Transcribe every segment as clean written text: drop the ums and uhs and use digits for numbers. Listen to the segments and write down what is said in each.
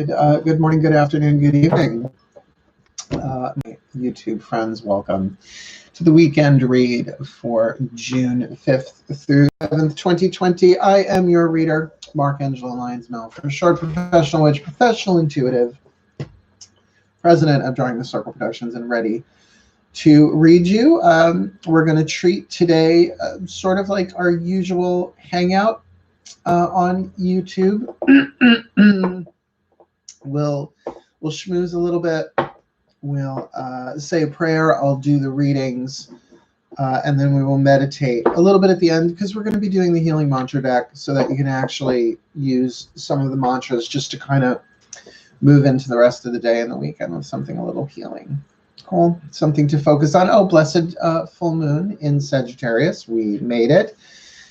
Good morning, good afternoon, good evening. My YouTube friends, welcome to the weekend read for June 5th through 7th, 2020. I am your reader, Mark Angelo Lyons, for short, professional witch, professional intuitive, president of Drawing the Circle Productions, and ready to read you. We're going to treat today sort of like our usual hangout on YouTube. We'll schmooze a little bit. We'll say a prayer. I'll do the readings, and then we will meditate a little bit at the end, because we're going to be doing the healing mantra deck so that you can actually use some of the mantras just to kind of move into the rest of the day and the weekend with something a little healing. Cool. Something to focus on. Oh, blessed full moon in Sagittarius. We made it.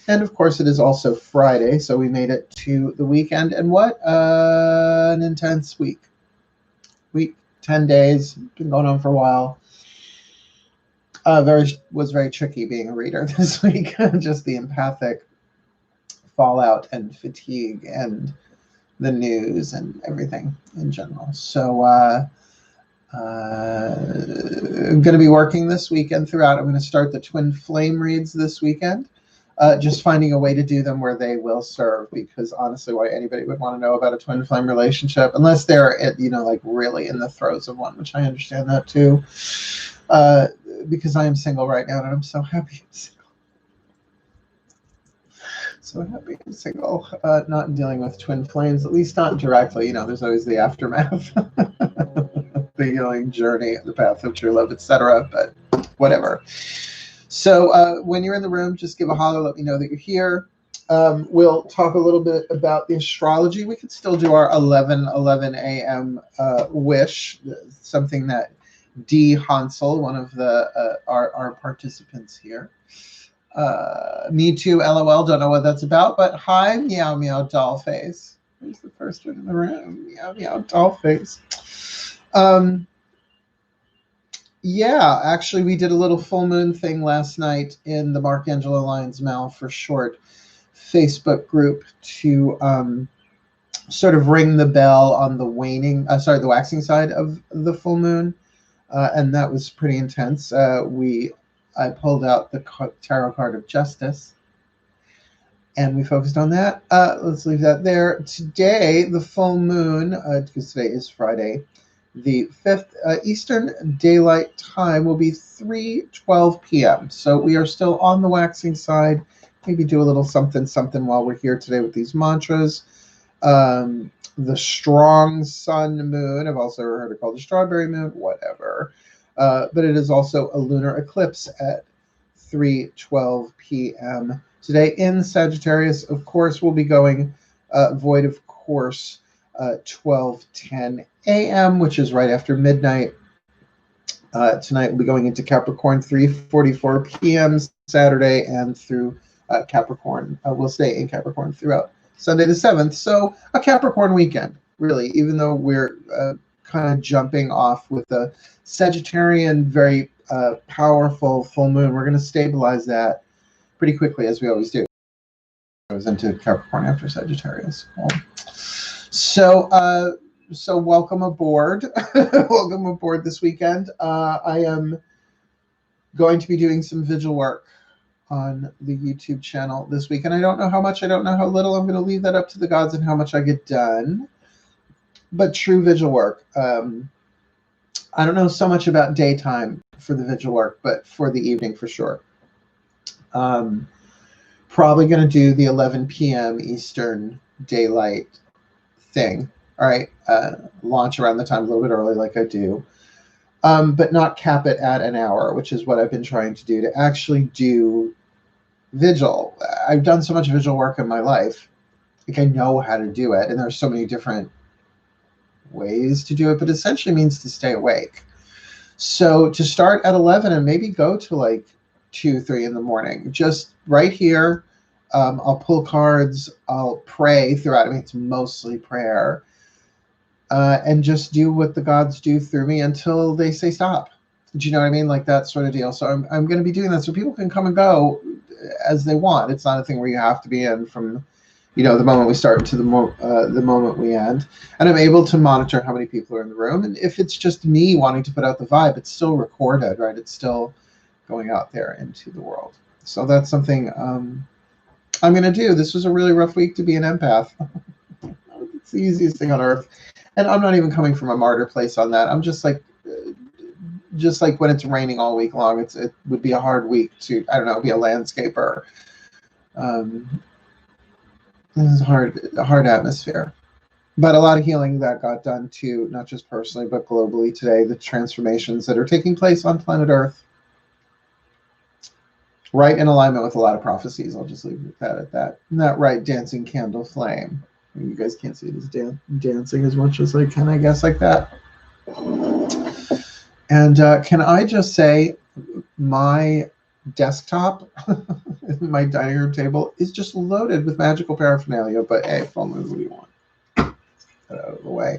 And of course, it is also Friday, so we made it to the weekend. And what an intense week. 10 days, been going on for a while. Was very tricky being a reader this week. Just the empathic fallout and fatigue and the news and everything in general. So I'm going to be working this weekend throughout. I'm going to start the twin flame reads this weekend. Just finding a way to do them where they will serve, because honestly, why anybody would want to know about a twin flame relationship, unless they're like really in the throes of one, which I understand that too, because I am single right now, and I'm so happy I'm single. So happy I'm single, not dealing with twin flames, at least not directly. There's always the aftermath, the healing journey, the path of true love, etc. But whatever. So when you're in the room, just give a holler, let me know that you're here. We'll talk a little bit about the astrology. We could still do our 11 a.m. wish, something that D. Hansel, one of the our participants here. Me too, LOL, don't know what that's about, but hi, meow meow doll face. Who's the first one in the room? Meow meow doll face. Yeah, actually, we did a little full moon thing last night in the Mark Angelo Lyons Mal for short Facebook group to sort of ring the bell on the the waxing side of the full moon, and that was pretty intense. I pulled out the tarot card of justice, and we focused on that. Let's leave that there. Today, the full moon, because today is Friday, the 5th Eastern Daylight Time will be 3:12 p.m. So we are still on the waxing side. Maybe do a little something while we're here today with these mantras. The strong sun moon, I've also heard it called the strawberry moon, whatever. But it is also a lunar eclipse at 3:12 p.m. today in Sagittarius. Of course, we'll be going void, of course, 12:10 a.m., which is right after midnight. Tonight we'll be going into Capricorn, 3:44 p.m. Saturday, and through Capricorn. We'll stay in Capricorn throughout Sunday the 7th. So a Capricorn weekend, really, even though we're kind of jumping off with a Sagittarian, very powerful full moon. We're going to stabilize that pretty quickly, as we always do. I was into Capricorn after Sagittarius. So welcome aboard. Welcome aboard this weekend. I am going to be doing some vigil work on the YouTube channel this week, and I don't know how much, I don't know how little. I'm going to leave that up to the gods and how much I get done. But true vigil work. I don't know so much about daytime for the vigil work, but for the evening for sure. Probably going to do the 11 p.m. Eastern Daylight thing. All right, launch around the time a little bit early like I do, but not cap it at an hour, which is what I've been trying to do, to actually do vigil. I've done so much vigil work in my life, like I know how to do it, and there's so many different ways to do it, but essentially means to stay awake. So to start at 11 and maybe go to like 2, 3 in the morning, just right here. I'll pull cards, I'll pray throughout. I mean, it's mostly prayer. And just do what the gods do through me until they say stop. Do you know what I mean? Like that sort of deal. So I'm going to be doing that so people can come and go as they want. It's not a thing where you have to be in from the moment we start to the moment we end. And I'm able to monitor how many people are in the room. And if it's just me wanting to put out the vibe, it's still recorded, right? It's still going out there into the world. So that's something I'm going to do. This was a really rough week to be an empath. It's the easiest thing on earth. And I'm not even coming from a martyr place on that. I'm just like when it's raining all week long, it would be a hard week to, I don't know, be a landscaper. This is a hard atmosphere. But a lot of healing that got done too, not just personally, but globally today, the transformations that are taking place on planet Earth. Right in alignment with a lot of prophecies. I'll just leave that at that. Not right, dancing candle flame. You guys can't see this dancing as much as I can, I guess, like that. And can I just say, my desktop, my dining room table is just loaded with magical paraphernalia. But hey, full moon, what do you want? Get out of the way.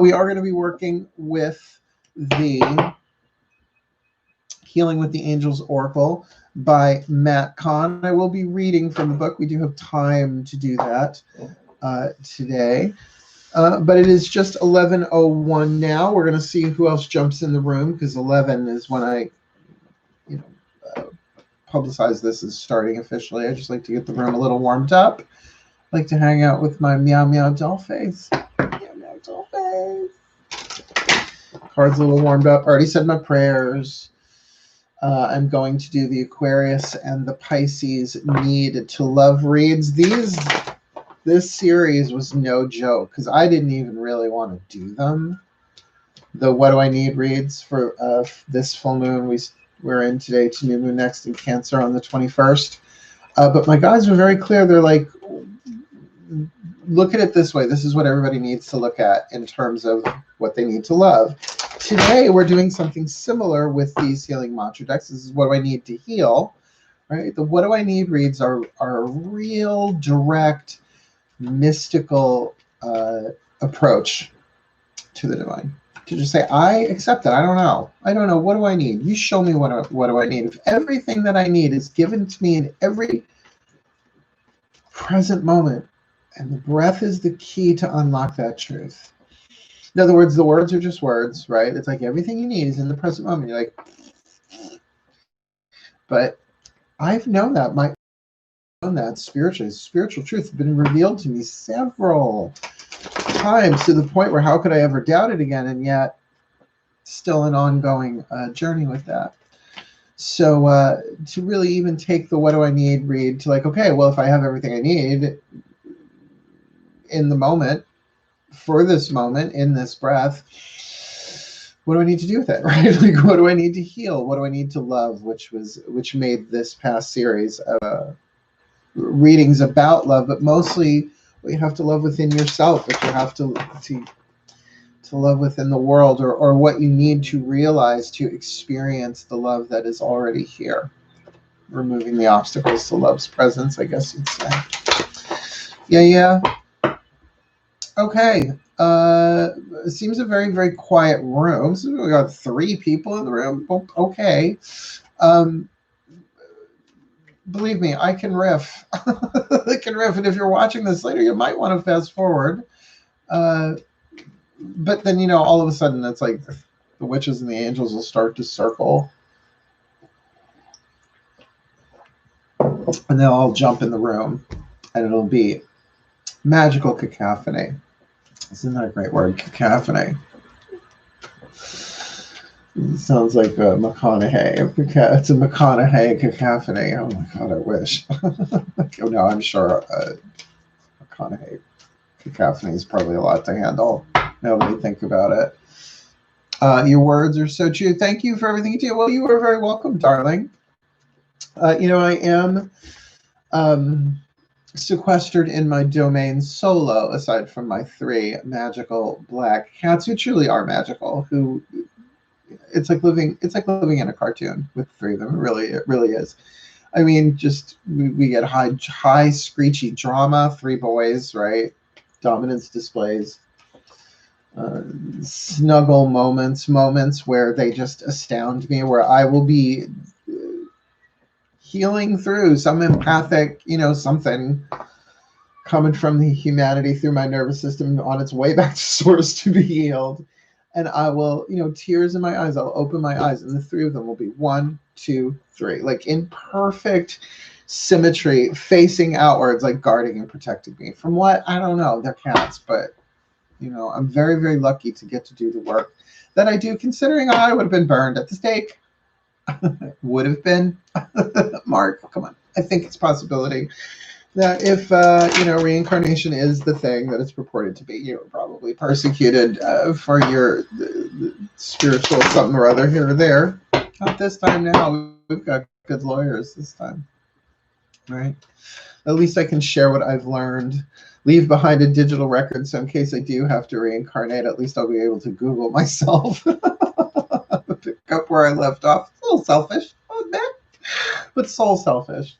We are going to be working with the Healing with the Angels Oracle by Matt Kahn. I will be reading from the book. We do have time to do that today. But it is just 11:01 now. We're going to see who else jumps in the room, because 11 is when I publicize this as starting officially. I just like to get the room a little warmed up. I like to hang out with my meow meow doll face. Meow meow doll face. Card's a little warmed up. Already said my prayers. I'm going to do the Aquarius and the Pisces Need to Love reads. This series was no joke, because I didn't even really want to do them. The What Do I Need reads for this full moon we're in today to new moon next in Cancer on the 21st. But my guides were very clear. They're like, look at it this way. This is what everybody needs to look at in terms of what they need to love. Today, we're doing something similar with these healing mantra decks. This is What Do I Need to Heal, right? The What Do I Need reads are a real direct, mystical approach to the divine. To just say, I accept it. I don't know. What do I need? You show me what do I need. If everything that I need is given to me in every present moment, and the breath is the key to unlock that truth. In other words, the words are just words, right? It's like everything you need is in the present moment. You're like, but I've known that. Spiritual truth has been revealed to me several times, to the point where how could I ever doubt it again? And yet, still an ongoing journey with that. So to really even take the What Do I Need read to like, okay, well, if I have everything I need in the moment, for this moment, in this breath, what do I need to do with it, right? Like, what do I need to heal? What do I need to love? Which made this past series readings about love, but mostly what you have to love within yourself, what you have to love within the world, or what you need to realize to experience the love that is already here. Removing the obstacles to love's presence, I guess you'd say. Yeah. Okay. It seems a very, very quiet room. So we got 3 people in the room. Okay. Believe me, I can riff. I can riff. And if you're watching this later, you might want to fast forward. But then, all of a sudden, it's like the witches and the angels will start to circle. And they'll all jump in the room. And it'll be magical cacophony. Isn't that a great word? Cacophony. It sounds like a McConaughey. It's a McConaughey cacophony. Oh my God, I wish. No, I'm sure McConaughey cacophony is probably a lot to handle. Now that we think about it. Your words are so true. Thank you for everything you do. Well, you are very welcome, darling. I am sequestered in my domain solo, aside from my 3 magical black cats, who truly are magical, who it's like living in a cartoon with 3 of them. It really is. I mean, just we get high screechy drama, 3 boys, right? Dominance displays, snuggle moments where they just astound me, where I will be healing through some empathic, something coming from the humanity through my nervous system on its way back to source to be healed. And I will, tears in my eyes, I'll open my eyes, and the three of them will be 1, 2, 3, like in perfect symmetry, facing outwards, like guarding and protecting me from what? I don't know. They're cats, but I'm very, very lucky to get to do the work that I do, considering I would have been burned at the stake. Would have been. Mark, come on. I think it's a possibility that if, reincarnation is the thing that it's purported to be, you were probably persecuted for your spiritual something or other here or there. Not this time now. We've got good lawyers this time. Right? At least I can share what I've learned, leave behind a digital record, so in case I do have to reincarnate, at least I'll be able to Google myself. Pick up where I left off. It's a little selfish, I'll admit, but soul selfish.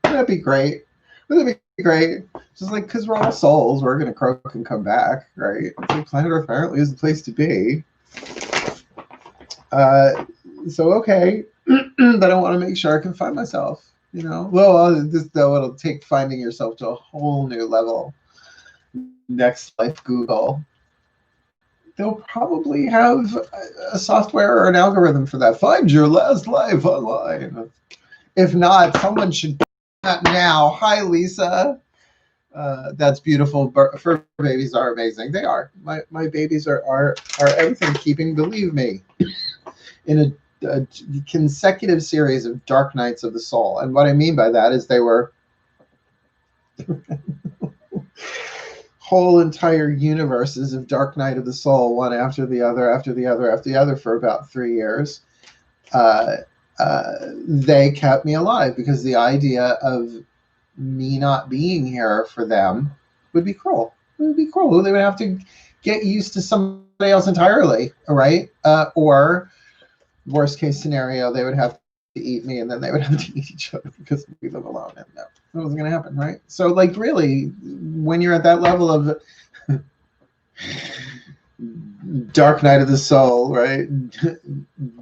That'd be great. Wouldn't it be great? Just like, because we're all souls, we're going to croak and come back, right? So planet Earth apparently is the place to be. So, okay, but I want to make sure I can find myself, Well, it'll take finding yourself to a whole new level. Next life Google. They'll probably have a software or an algorithm for that. Find your last life online. If not, someone should do that now. Hi, Lisa. That's beautiful. Fur babies are amazing. They are. My babies are everything keeping, believe me, in a consecutive series of dark nights of the soul. And what I mean by that is they were whole entire universes of dark night of the soul, one after the other, after the other, after the other, for about 3 years. They kept me alive because the idea of me not being here for them would be cruel. It would be cruel. They would have to get used to somebody else entirely, right? Or worst case scenario, they would have to eat me, and then they would have to eat each other because we live alone. And no, that wasn't going to happen, right? So, like, really, when you're at that level of dark night of the soul, right?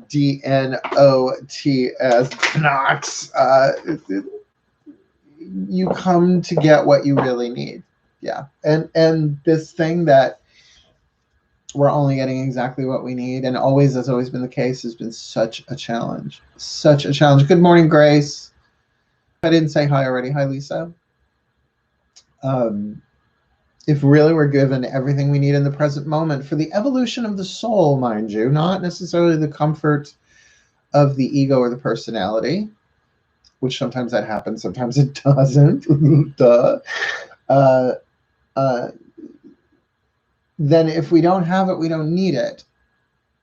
DNOTS, Knox. You come to get what you really need. Yeah. And this thing that we're only getting exactly what we need, and always has always been the case, has been such a challenge. Such a challenge. Good morning, Grace. I didn't say hi already. Hi, Lisa. If really we're given everything we need in the present moment for the evolution of the soul, mind you, not necessarily the comfort of the ego or the personality, which sometimes that happens, sometimes it doesn't. Duh. Then if we don't have it, we don't need it.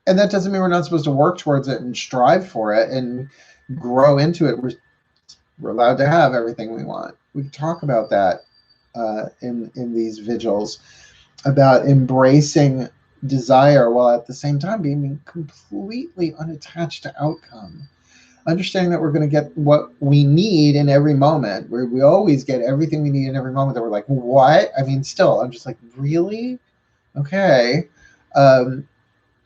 And that doesn't mean we're not supposed to work towards it and strive for it and grow into it. We're allowed to have everything we want. We can talk about that in these vigils, about embracing desire while at the same time being completely unattached to outcome. Understanding that we're going to get what we need in every moment. We always get everything we need in every moment. That we're like, what? I mean, still, I'm just like, really? Okay.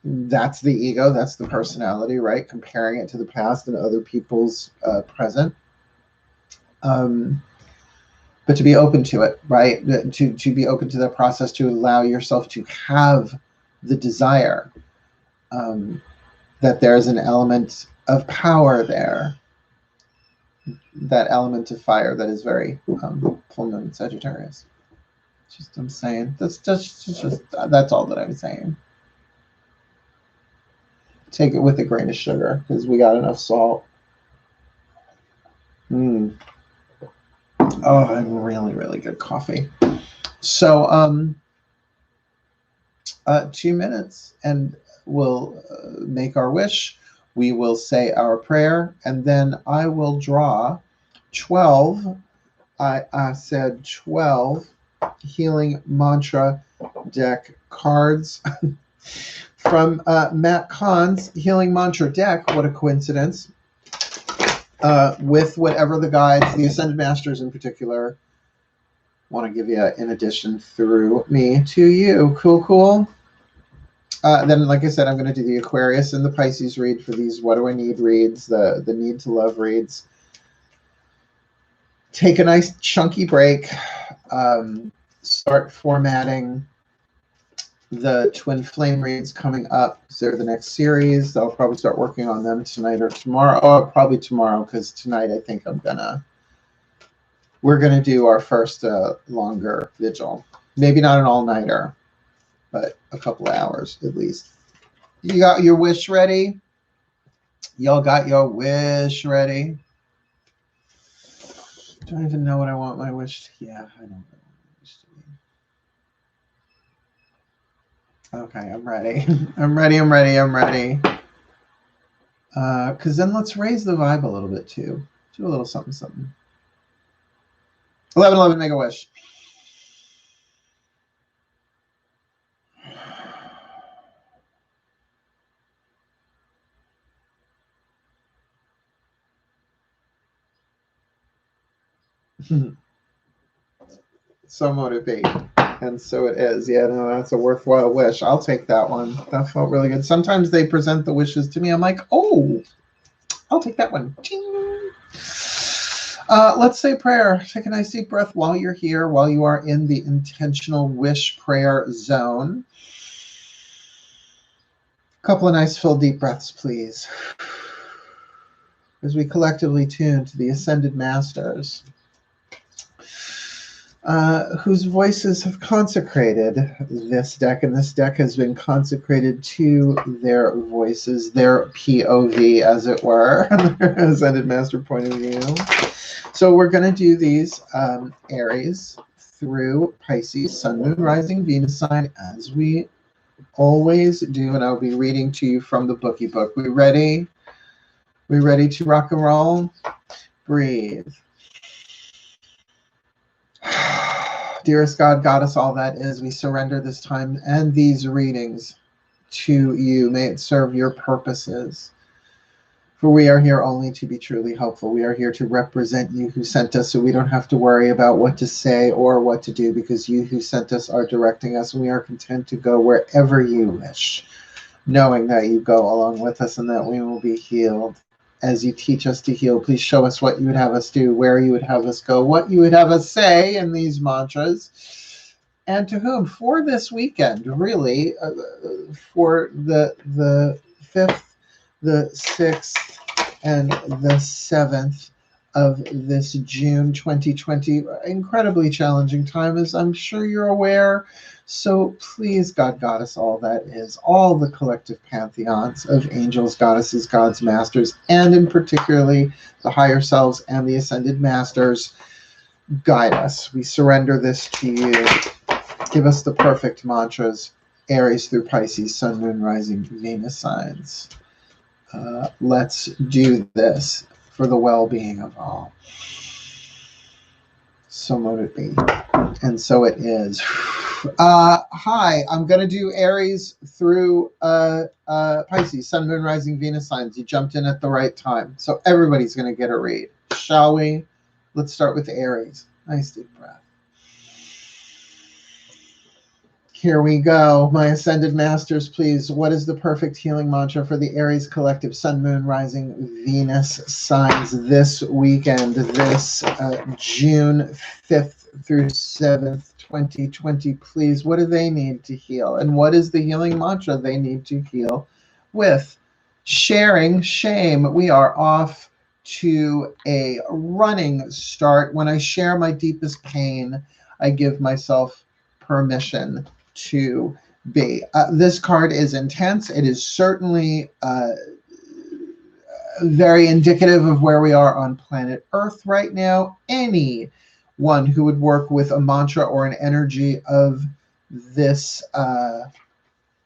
That's the ego. That's the personality, right? Comparing it to the past and other people's present. But to be open to it, right? To be open to the process, to allow yourself to have the desire, that there's an element of power there, that element of fire that is very full moon Sagittarius. Just I'm saying, that's all that I'm saying. Take it with a grain of sugar because we got enough salt. Oh, and really, really good coffee. So 2 minutes and we'll make our wish. We will say our prayer, and then I will draw 12. I said 12 healing mantra deck cards from Matt Kahn's healing mantra deck. What a coincidence. With whatever the guides, the Ascended Masters in particular, want to give you in addition through me to you. Cool. Then, like I said, I'm going to do the Aquarius and the Pisces read for these What Do I Need reads, the Need to Love reads. Take a nice chunky break. start formatting the twin flame reads coming up. They're the next series. I'll probably start working on them tonight or tomorrow. Oh, probably tomorrow, because tonight I think we're gonna do our first longer vigil. Maybe not an all-nighter, but a couple of hours at least. You got your wish ready? Y'all got your wish ready? Don't even know what I want my wish to. Yeah, I don't know what my wish to be. Okay, I'm ready. I'm ready. Because then let's raise the vibe a little bit too. Do a little something, something. 1111, make a wish. So motivate. And so it is. Yeah, no, that's a worthwhile wish. I'll take that one. That felt really good. Sometimes they present the wishes to me. I'm like, oh, I'll take that one. Ching. Let's say prayer. Take a nice deep breath while you're here, while you are in the intentional wish prayer zone. A couple of nice full deep breaths, please. As we collectively tune to the Ascended Masters, whose voices have consecrated this deck, and this deck has been consecrated to their voices, their POV, as it were, their Ascended Master point of view. So we're going to do these Aries through Pisces, Sun, Moon, Rising, Venus sign, as we always do, and I'll be reading to you from the bookie book. We ready? We ready to rock and roll? Breathe. Dearest God, Goddess, all that is, we surrender this time and these readings to you. May it serve your purposes. For we are here only to be truly helpful. We are here to represent you who sent us, so we don't have to worry about what to say or what to do, because you who sent us are directing us, and we are content to go wherever you wish, knowing that you go along with us and that we will be healed. As you teach us to heal, please show us what you would have us do, where you would have us go, what you would have us say in these mantras, and to whom. For this weekend, really, for the 5th, the 6th, and the 7th of this June 2020, incredibly challenging time, as I'm sure you're aware. So please, God, Goddess, all that is, all the collective pantheons of angels, goddesses, gods, masters, and in particularly the higher selves and the ascended masters, guide us. We surrender this to you. Give us the perfect mantras, Aries through Pisces, Sun, Moon, Rising, Venus signs. Let's do this for the well-being of all. So mote it be. And so it is. Hi, I'm going to do Aries through Pisces, Sun, Moon, Rising, Venus signs. You jumped in at the right time. So everybody's going to get a read. Shall we? Let's start with Aries. Nice deep breath. Here we go. My Ascended Masters, please. What is the perfect healing mantra for the Aries collective, Sun, Moon, Rising, Venus signs this weekend, this June 5th through 7th, 2020, please? What do they need to heal? And what is the healing mantra they need to heal with? Sharing shame. We are off to a running start. When I share my deepest pain, I give myself permission to be. This card is intense. It is certainly very indicative of where we are on planet Earth right now. Anyone who would work with a mantra or an energy of this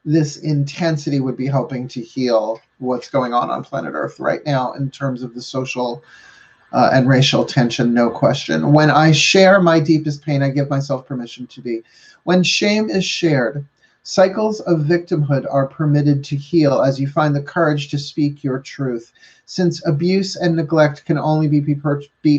this intensity would be helping to heal what's going on planet Earth right now in terms of the social and racial tension, no question. When I share my deepest pain, I give myself permission to be. When shame is shared, cycles of victimhood are permitted to heal as you find the courage to speak your truth. Since abuse and neglect can only be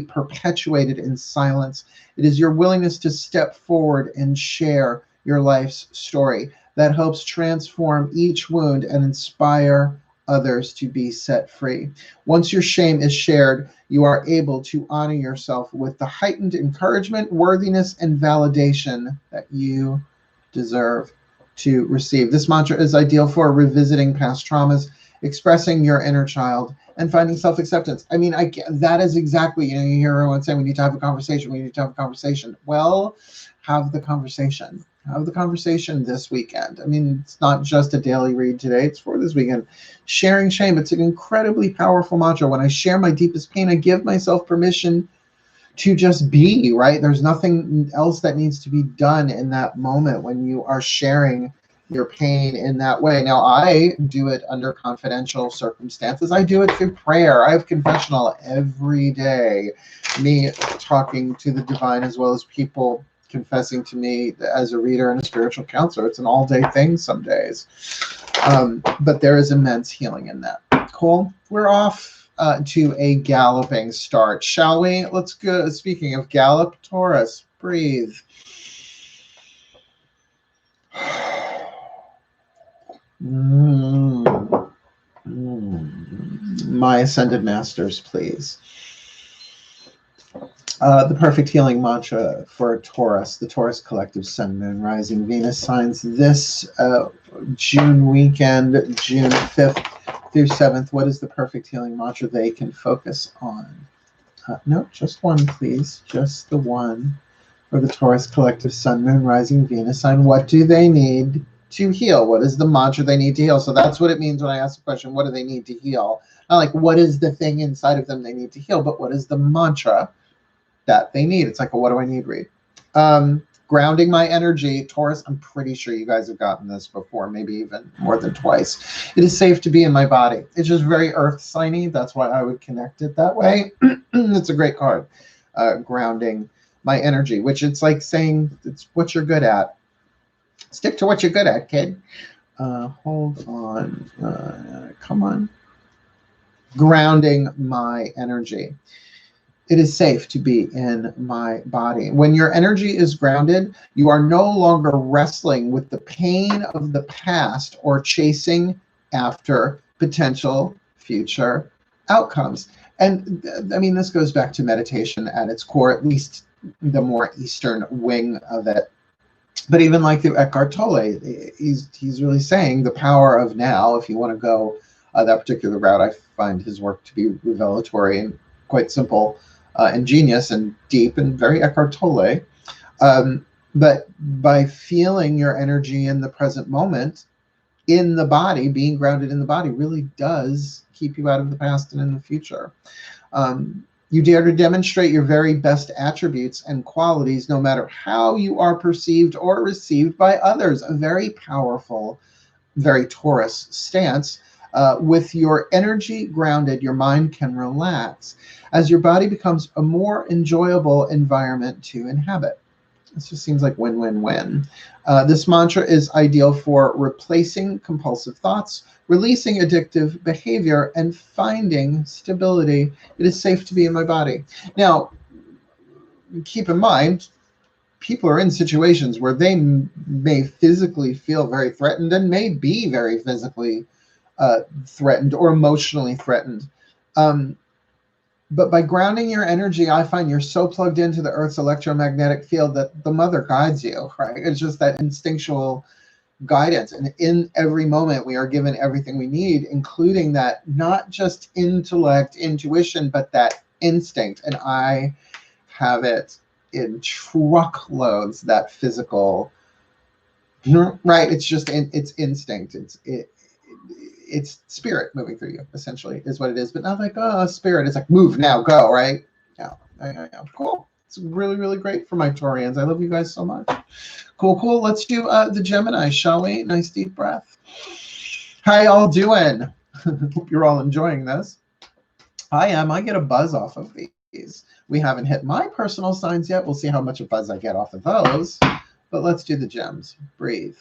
perpetuated in silence, it is your willingness to step forward and share your life's story that helps transform each wound and inspire others to be set free. Once your shame is shared, you are able to honor yourself with the heightened encouragement, worthiness, and validation that you deserve to receive. This mantra is ideal for revisiting past traumas, expressing your inner child, and finding self-acceptance. I mean, that is exactly, you hear everyone saying we need to have a conversation, we need to have a conversation. Well, have the conversation. Have the conversation this weekend. I mean, it's not just a daily read today, it's for this weekend. Sharing shame, it's an incredibly powerful mantra. When I share my deepest pain, I give myself permission to just be, right? There's nothing else that needs to be done in that moment when you are sharing your pain in that way. Now, I do it under confidential circumstances. I do it through prayer. I have confessional every day, me talking to the divine as well as people confessing to me as a reader and a spiritual counselor. It's an all-day thing some days. But there is immense healing in that. Cool. We're off to a galloping start, shall we? Let's go. Speaking of gallop, Taurus, breathe. My ascended masters, please. The perfect healing mantra for Taurus, the Taurus collective sun, moon, rising, Venus signs this June weekend, June 5th through 7th. What is the perfect healing mantra they can focus on? No, just one, please. Just the one for the Taurus collective sun, moon, rising, Venus sign. What do they need to heal? What is the mantra they need to heal? So that's what it means when I ask the question, what do they need to heal? Not like, what is the thing inside of them they need to heal, but what is the mantra that they need? It's like, well, what do I need, Reed? Grounding my energy, Taurus, I'm pretty sure you guys have gotten this before, maybe even more than twice. It is safe to be in my body. It's just very earth signy. That's why I would connect it that way. It's a great card. Grounding my energy, which it's like saying it's what you're good at. Stick to what you're good at, kid. Hold on. Come on. Grounding my energy. It is safe to be in my body. When your energy is grounded, you are no longer wrestling with the pain of the past or chasing after potential future outcomes. And I mean, this goes back to meditation at its core, at least the more Eastern wing of it. But even like through Eckhart Tolle, he's really saying the power of now. If you want to go that particular route, I find his work to be revelatory and quite simple. Ingenious and deep and very Eckhart Tolle. But by feeling your energy in the present moment, in the body, being grounded in the body really does keep you out of the past and in the future. You dare to demonstrate your very best attributes and qualities, no matter how you are perceived or received by others. A very powerful, very Taurus stance. With your energy grounded, your mind can relax as your body becomes a more enjoyable environment to inhabit. This just seems like win-win-win. This mantra is ideal for replacing compulsive thoughts, releasing addictive behavior, and finding stability. It is safe to be in my body. Now, keep in mind, people are in situations where they may physically feel very threatened and may be very physically threatened or emotionally threatened. But by grounding your energy, I find you're so plugged into the Earth's electromagnetic field that the mother guides you, right? It's just that instinctual guidance. And in every moment, we are given everything we need, including that not just intellect, intuition, but that instinct. And I have it in truckloads, that physical, right? It's just, it's instinct. It's spirit moving through you, essentially, is what it is. But not like, oh, spirit. It's like, move now, go, right? Yeah. Cool. It's really, really great for my Taurians. I love you guys so much. Cool. Let's do the Gemini, shall we? Nice deep breath. How y'all doing? Hope you're all enjoying this. I am. I get a buzz off of these. We haven't hit my personal signs yet. We'll see how much a buzz I get off of those. But let's do the gems. Breathe.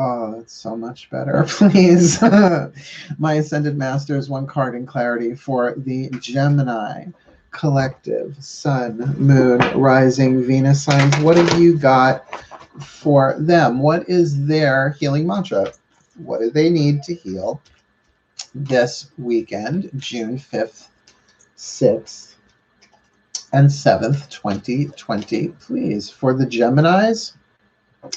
Oh, that's so much better, please. My Ascended Masters, one card in clarity for the Gemini collective, Sun, Moon, Rising, Venus signs. What have you got for them? What is their healing mantra? What do they need to heal this weekend, June 5th, 6th, and 7th, 2020, please? For the Geminis,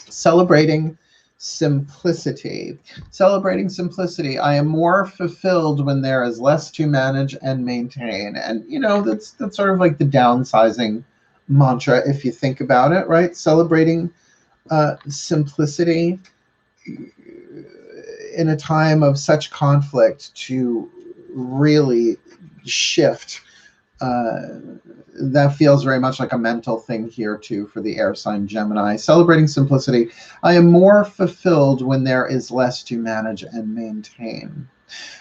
celebrating simplicity. Celebrating simplicity. I am more fulfilled when there is less to manage and maintain. And, you know, that's sort of like the downsizing mantra, if you think about it, right? Celebrating simplicity in a time of such conflict to really shift. That feels very much like a mental thing here too for the air sign Gemini. Celebrating simplicity. I am more fulfilled when there is less to manage and maintain.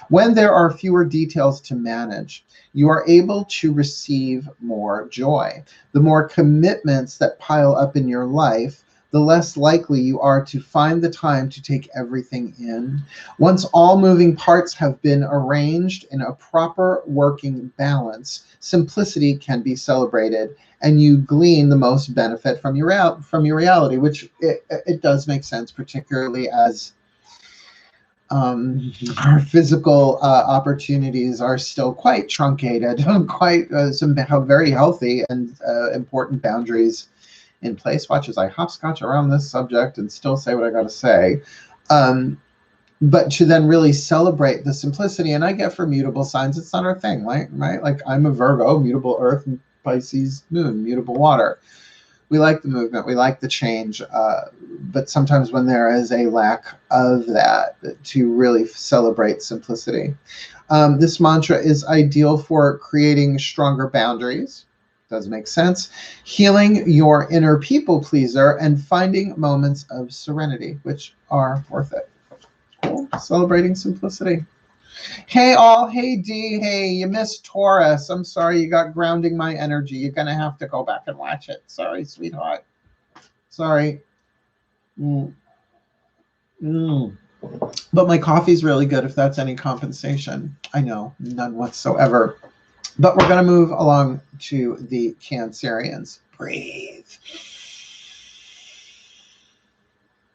When there are fewer details to manage, you are able to receive more joy. The more commitments that pile up in your life, the less likely you are to find the time to take everything in. Once all moving parts have been arranged in a proper working balance, simplicity can be celebrated, and you glean the most benefit from your reality, which it does make sense, particularly as our physical opportunities are still quite truncated, quite some very healthy and important boundaries in place. Watch as I hopscotch around this subject and still say what I got to say. But to then really celebrate the simplicity, and I get for mutable signs, it's not our thing, right? Like I'm a Virgo, mutable earth, and Pisces moon, mutable water. We like the movement, we like the change, but sometimes when there is a lack of that, to really celebrate simplicity. This mantra is ideal for creating stronger boundaries. Does make sense. Healing your inner people pleaser and finding moments of serenity, which are worth it. Cool. Celebrating simplicity. Hey all, hey D, hey, you missed Taurus. I'm sorry, you got grounding my energy. You're gonna have to go back and watch it. Sorry, sweetheart. Sorry. But my coffee's really good, if that's any compensation. I know, none whatsoever. But we're going to move along to the Cancerians. Breathe.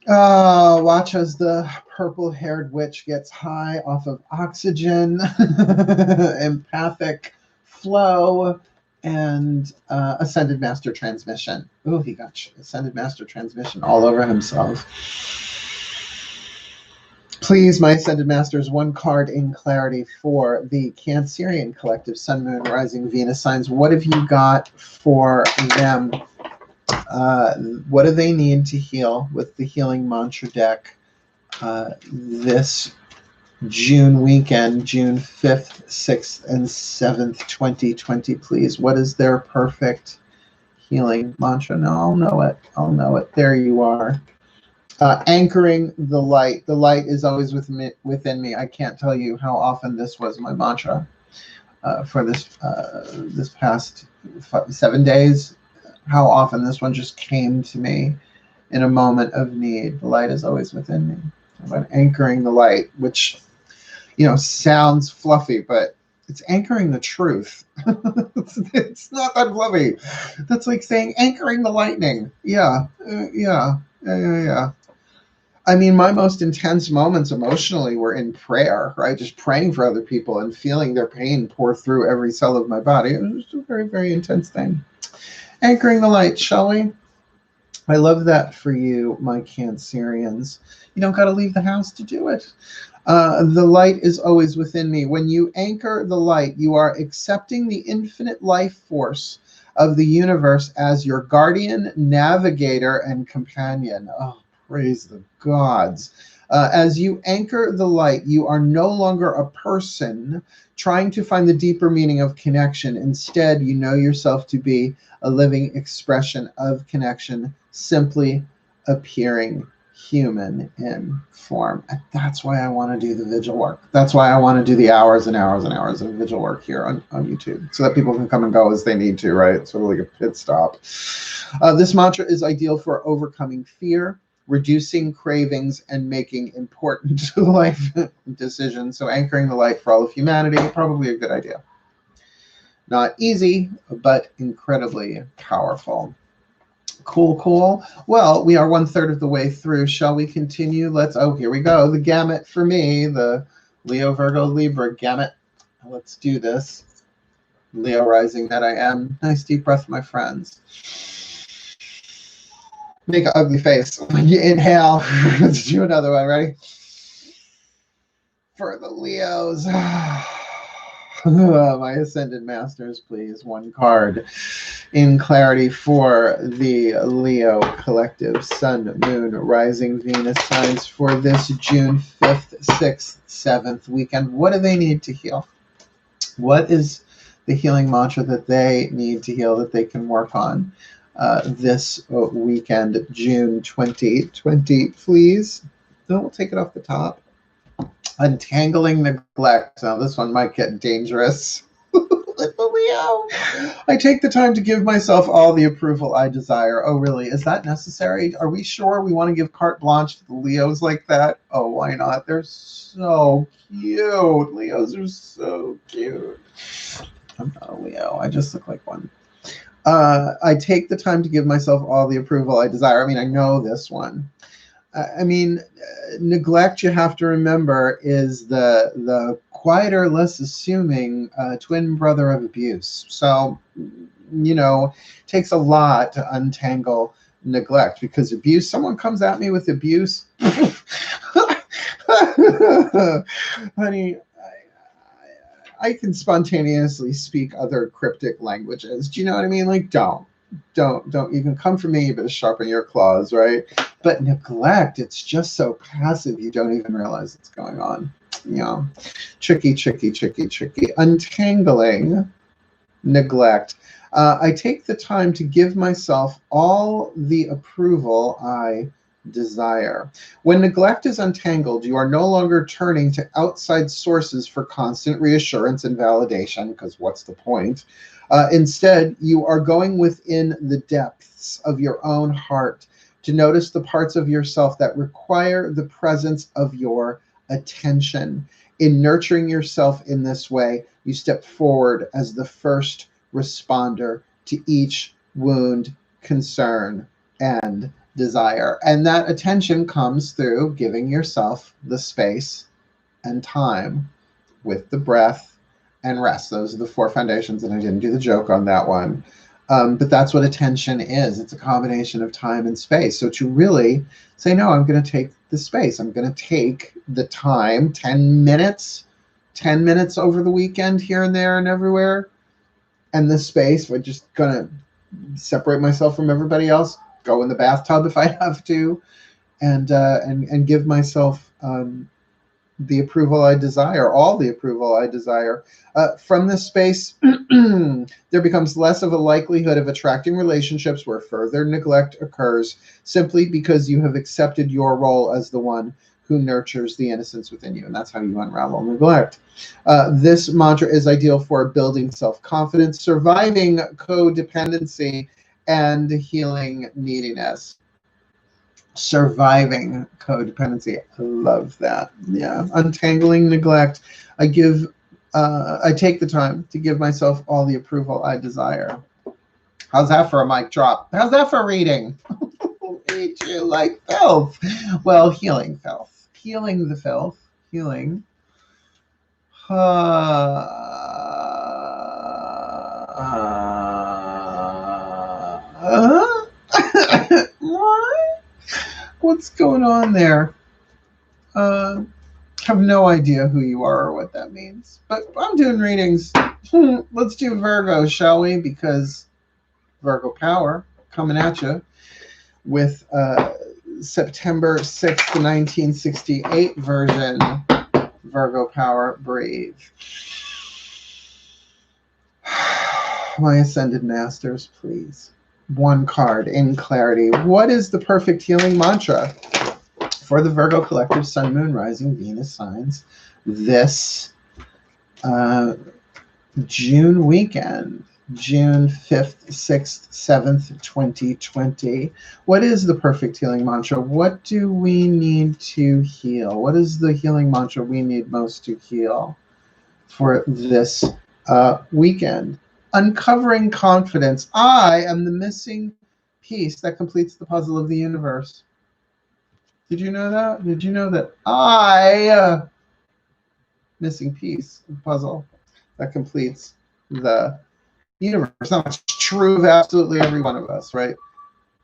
Watch as the purple-haired witch gets high off of oxygen, empathic flow, and Ascended Master Transmission. Oh, he got Ascended Master Transmission all over himself. Please, my Ascended Masters, one card in clarity for the Cancerian collective, Sun, Moon, Rising, Venus signs. What have you got for them? What do they need to heal with the Healing Mantra deck this June weekend, June 5th, 6th, and 7th, 2020, please? What is their perfect healing mantra? No, I'll know it. I'll know it. There you are. Anchoring the light. The light is always within me. I can't tell you how often this was my mantra for this past 7 days. How often this one just came to me in a moment of need. The light is always within me. About anchoring the light, which, you know, sounds fluffy, but it's anchoring the truth. It's not that fluffy. That's like saying anchoring the lightning. Yeah. I mean, my most intense moments emotionally were in prayer, right? Just praying for other people and feeling their pain pour through every cell of my body. It was just a very, very intense thing. Anchoring the light, shall we? I love that for you, my Cancerians. You don't got to leave the house to do it. The light is always within me. When you anchor the light, you are accepting the infinite life force of the universe as your guardian, navigator, and companion. Oh, praise the gods. As you anchor the light, you are no longer a person trying to find the deeper meaning of connection. Instead, you know yourself to be a living expression of connection, simply appearing human in form. And that's why I want to do the vigil work. That's why I want to do the hours and hours and hours of vigil work here on YouTube, so that people can come and go as they need to, right? Sort of like a pit stop. This mantra is ideal for overcoming fear, reducing cravings, and making important life decisions. So anchoring the light for all of humanity, probably a good idea. Not easy, but incredibly powerful. Cool, cool. Well, we are 1/3 of the way through. Shall we continue? Oh, here we go. The gamut for me, the Leo, Virgo, Libra gamut. Let's do this. Leo rising that I am. Nice deep breath, my friends. Make an ugly face when you inhale. Let's do another one. Ready? For the Leos. My Ascended Masters, please. One card in clarity for the Leo collective Sun, Moon, Rising, Venus signs for this June 5th, 6th, 7th weekend. What do they need to heal? What is the healing mantra that they need to heal, that they can work on this weekend, June 2020? Please don't take it off the top. Untangling neglect. Now, this one might get dangerous. With the Leo. I take the time to give myself all the approval I desire. Oh, really? Is that necessary? Are we sure we want to give carte blanche to the Leos like that? Oh, why not? They're so cute. Leos are so cute. I'm not a Leo. I just look like one. I take the time to give myself all the approval I desire. I mean, I know this one. I mean, neglect, you have to remember, is the quieter, less assuming twin brother of abuse. So, you know, it takes a lot to untangle neglect, because abuse, someone comes at me with abuse, honey, I can spontaneously speak other cryptic languages. Do you know what I mean? Like, don't you can come for me, you better sharpen your claws, right? But neglect, it's just so passive, you don't even realize what's going on. You know, tricky. Untangling neglect. I take the time to give myself all the approval I desire. When neglect is untangled, you are no longer turning to outside sources for constant reassurance and validation, because what's the point? Instead, you are going within the depths of your own heart to notice the parts of yourself that require the presence of your attention. In nurturing yourself in this way, you step forward as the first responder to each wound, concern, and desire. And that attention comes through giving yourself the space and time with the breath and rest. Those are the 4 foundations, and I didn't do the joke on that one. But that's what attention is. It's a combination of time and space. So to really say, no, I'm going to take the space. I'm going to take the time, 10 minutes over the weekend here and there and everywhere. And the space, we're just going to separate myself from everybody else, go in the bathtub if I have to, and give myself the approval I desire, all the approval I desire. From this space, there becomes less of a likelihood of attracting relationships where further neglect occurs, simply because you have accepted your role as the one who nurtures the innocence within you. And that's how you unravel neglect. This mantra is ideal for building self-confidence, surviving codependency, and healing neediness. Surviving codependency. I love that. Yeah. Untangling neglect. I take the time to give myself all the approval I desire. How's that for a mic drop? How's that for reading? Eat you like filth. Well, healing filth. Healing the filth. Healing. What? What's going on there? Have no idea who you are or what that means. But I'm doing readings. Let's do Virgo, shall we? Because Virgo power coming at you with September 6th, 1968 version. Virgo power, breathe. My Ascended Masters, please. One card in clarity. What is the perfect healing mantra for the Virgo collective Sun, Moon, Rising, Venus signs this June weekend, June 5th, 6th, 7th, 2020? What is the perfect healing mantra? What do we need to heal? What is the healing mantra we need most to heal for this weekend? Uncovering confidence. I am the missing piece that completes the puzzle of the universe. Did you know that? Did you know that I, missing piece of the puzzle that completes the universe? Now, it's true of absolutely every one of us, right?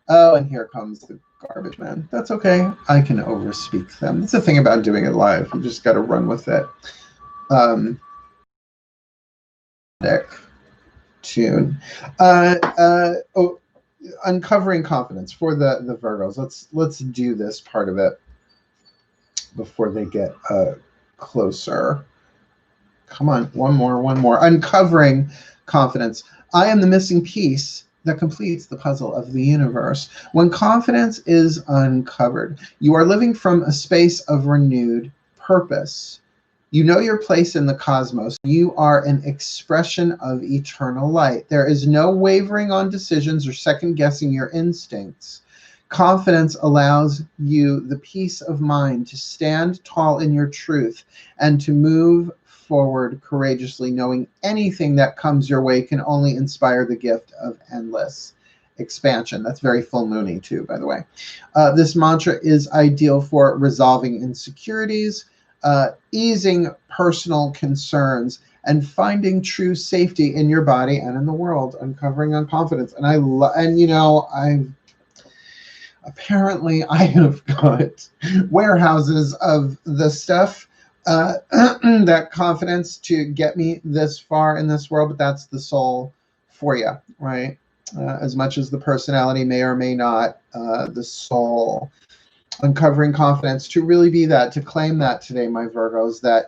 Oh, and here comes the garbage man. That's okay. I can overspeak them. That's the thing about doing it live. You just got to run with it. Tune. Oh, uncovering confidence for the Virgos. Let's do this part of it before they get closer. Come on, one more. Uncovering confidence. I am the missing piece that completes the puzzle of the universe. When confidence is uncovered, you are living from a space of renewed purpose. You know your place in the cosmos. You are an expression of eternal light. There is no wavering on decisions or second guessing your instincts. Confidence allows you the peace of mind to stand tall in your truth and to move forward courageously, knowing anything that comes your way can only inspire the gift of endless expansion. That's very full moony too, by the way. This mantra is ideal for resolving insecurities, easing personal concerns, and finding true safety in your body and in the world. Uncovering on confidence. And apparently I have got warehouses of the stuff, that confidence to get me this far in this world, but that's the soul for you, right? As much as the personality may or may not, the soul. Uncovering confidence to really be that, to claim that today, my Virgos, that,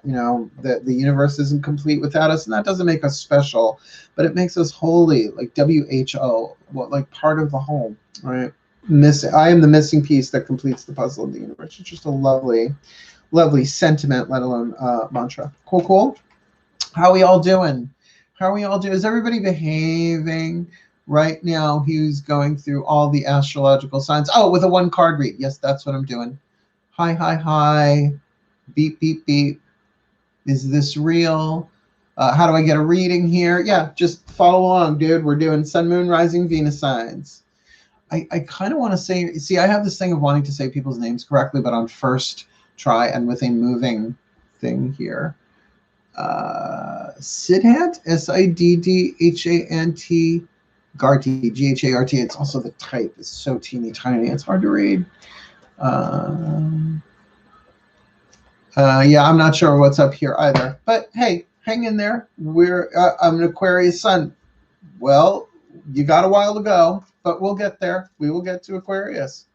that the universe isn't complete without us, and that doesn't make us special, but it makes us holy, like WHO, like part of the whole, right? I am the missing piece that completes the puzzle of the universe. It's just a lovely sentiment, let alone mantra. Cool. How are we all doing? Is everybody behaving? Right now, he's going through all the astrological signs. Oh, with a 1-card read. Yes, that's what I'm doing. Hi. Beep. Is this real? How do I get a reading here? Yeah, just follow along, dude. We're doing Sun, Moon, Rising, Venus signs. I kind of want to say, see, I have this thing of wanting to say people's names correctly, but on first try and with a moving thing here. Siddhant, Siddhant, Garty, Ghart. It's also the type is so teeny tiny. It's hard to read. Yeah, I'm not sure what's up here either. But hey, hang in there. I'm an Aquarius sun. Well, you got a while to go, but we'll get there. We will get to Aquarius.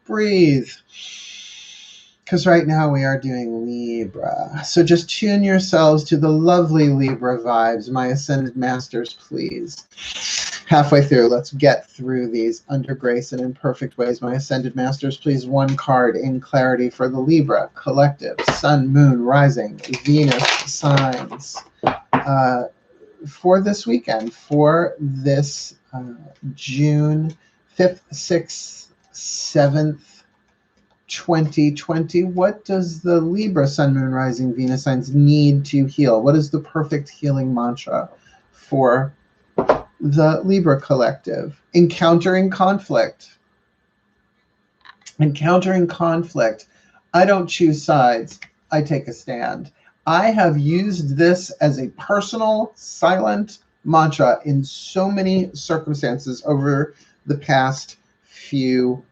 Breathe. Because right now we are doing Libra. So just tune yourselves to the lovely Libra vibes. My Ascended Masters, please. Halfway through, let's get through these under grace and in perfect ways. My Ascended Masters, please. 1 card in clarity for the Libra collective. Sun, Moon, Rising, Venus signs. For this weekend, for this June 5th, 6th, 7th, 2020, what does the Libra Sun, Moon, Rising, Venus signs need to heal? What is the perfect healing mantra for the Libra collective? Encountering conflict. Encountering conflict. I don't choose sides. I take a stand. I have used this as a personal silent mantra in so many circumstances over the past few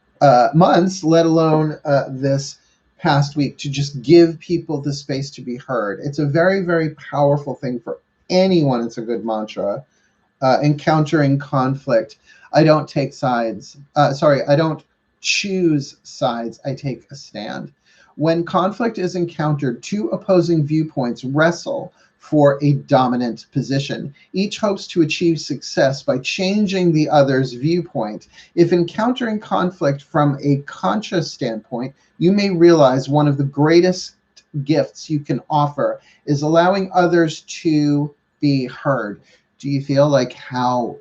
months, let alone this past week, to just give people the space to be heard. It's a very, very powerful thing for anyone. It's a good mantra. Encountering conflict. I don't take sides. I don't choose sides. I take a stand. When conflict is encountered, 2 opposing viewpoints wrestle for a dominant position. Each hopes to achieve success by changing the other's viewpoint. If encountering conflict from a conscious standpoint, you may realize one of the greatest gifts you can offer is allowing others to be heard. Do you feel like how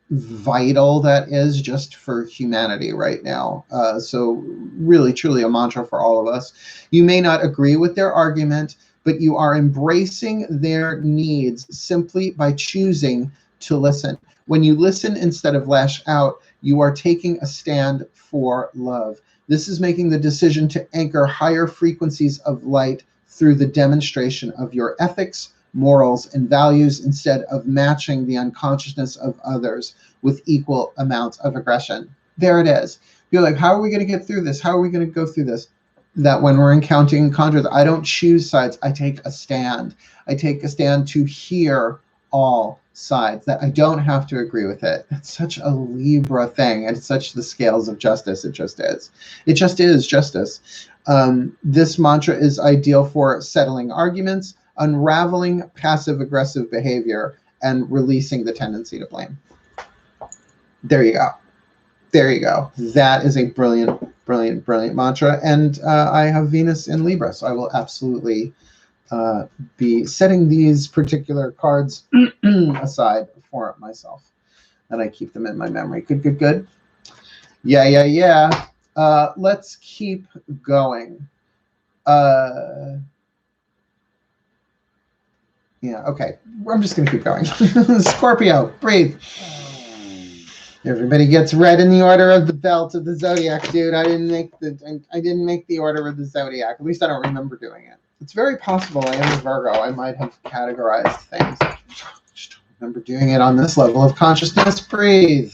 vital that is just for humanity right now? So really, truly a mantra for all of us. You may not agree with their argument, but you are embracing their needs simply by choosing to listen. When you listen instead of lash out, you are taking a stand for love. This is making the decision to anchor higher frequencies of light through the demonstration of your ethics, morals, and values instead of matching the unconsciousness of others with equal amounts of aggression. There it is. You're like, how are we going to get through this? How are we going to go through this? That when we're encountering conjures, I don't choose sides. I take a stand. I take a stand to hear all sides, that I don't have to agree with it. It's such a Libra thing, and it's such the scales of justice. It just is. It just is justice. This mantra is ideal for settling arguments, unraveling passive-aggressive behavior, and releasing the tendency to blame. There you go. There you go. That is a brilliant, brilliant, brilliant mantra. And I have Venus in Libra, so I will absolutely be setting these particular cards aside for myself, and I keep them in my memory. Good, good, good. Yeah, yeah, yeah. Let's keep going. Yeah, okay. I'm just going to keep going. Scorpio, breathe. Everybody gets read in the order of the belt of the zodiac, dude. I didn't make the order of the zodiac. At least I don't remember doing it. It's very possible I am a Virgo. I might have categorized things. I just don't remember doing it on this level of consciousness. Breathe.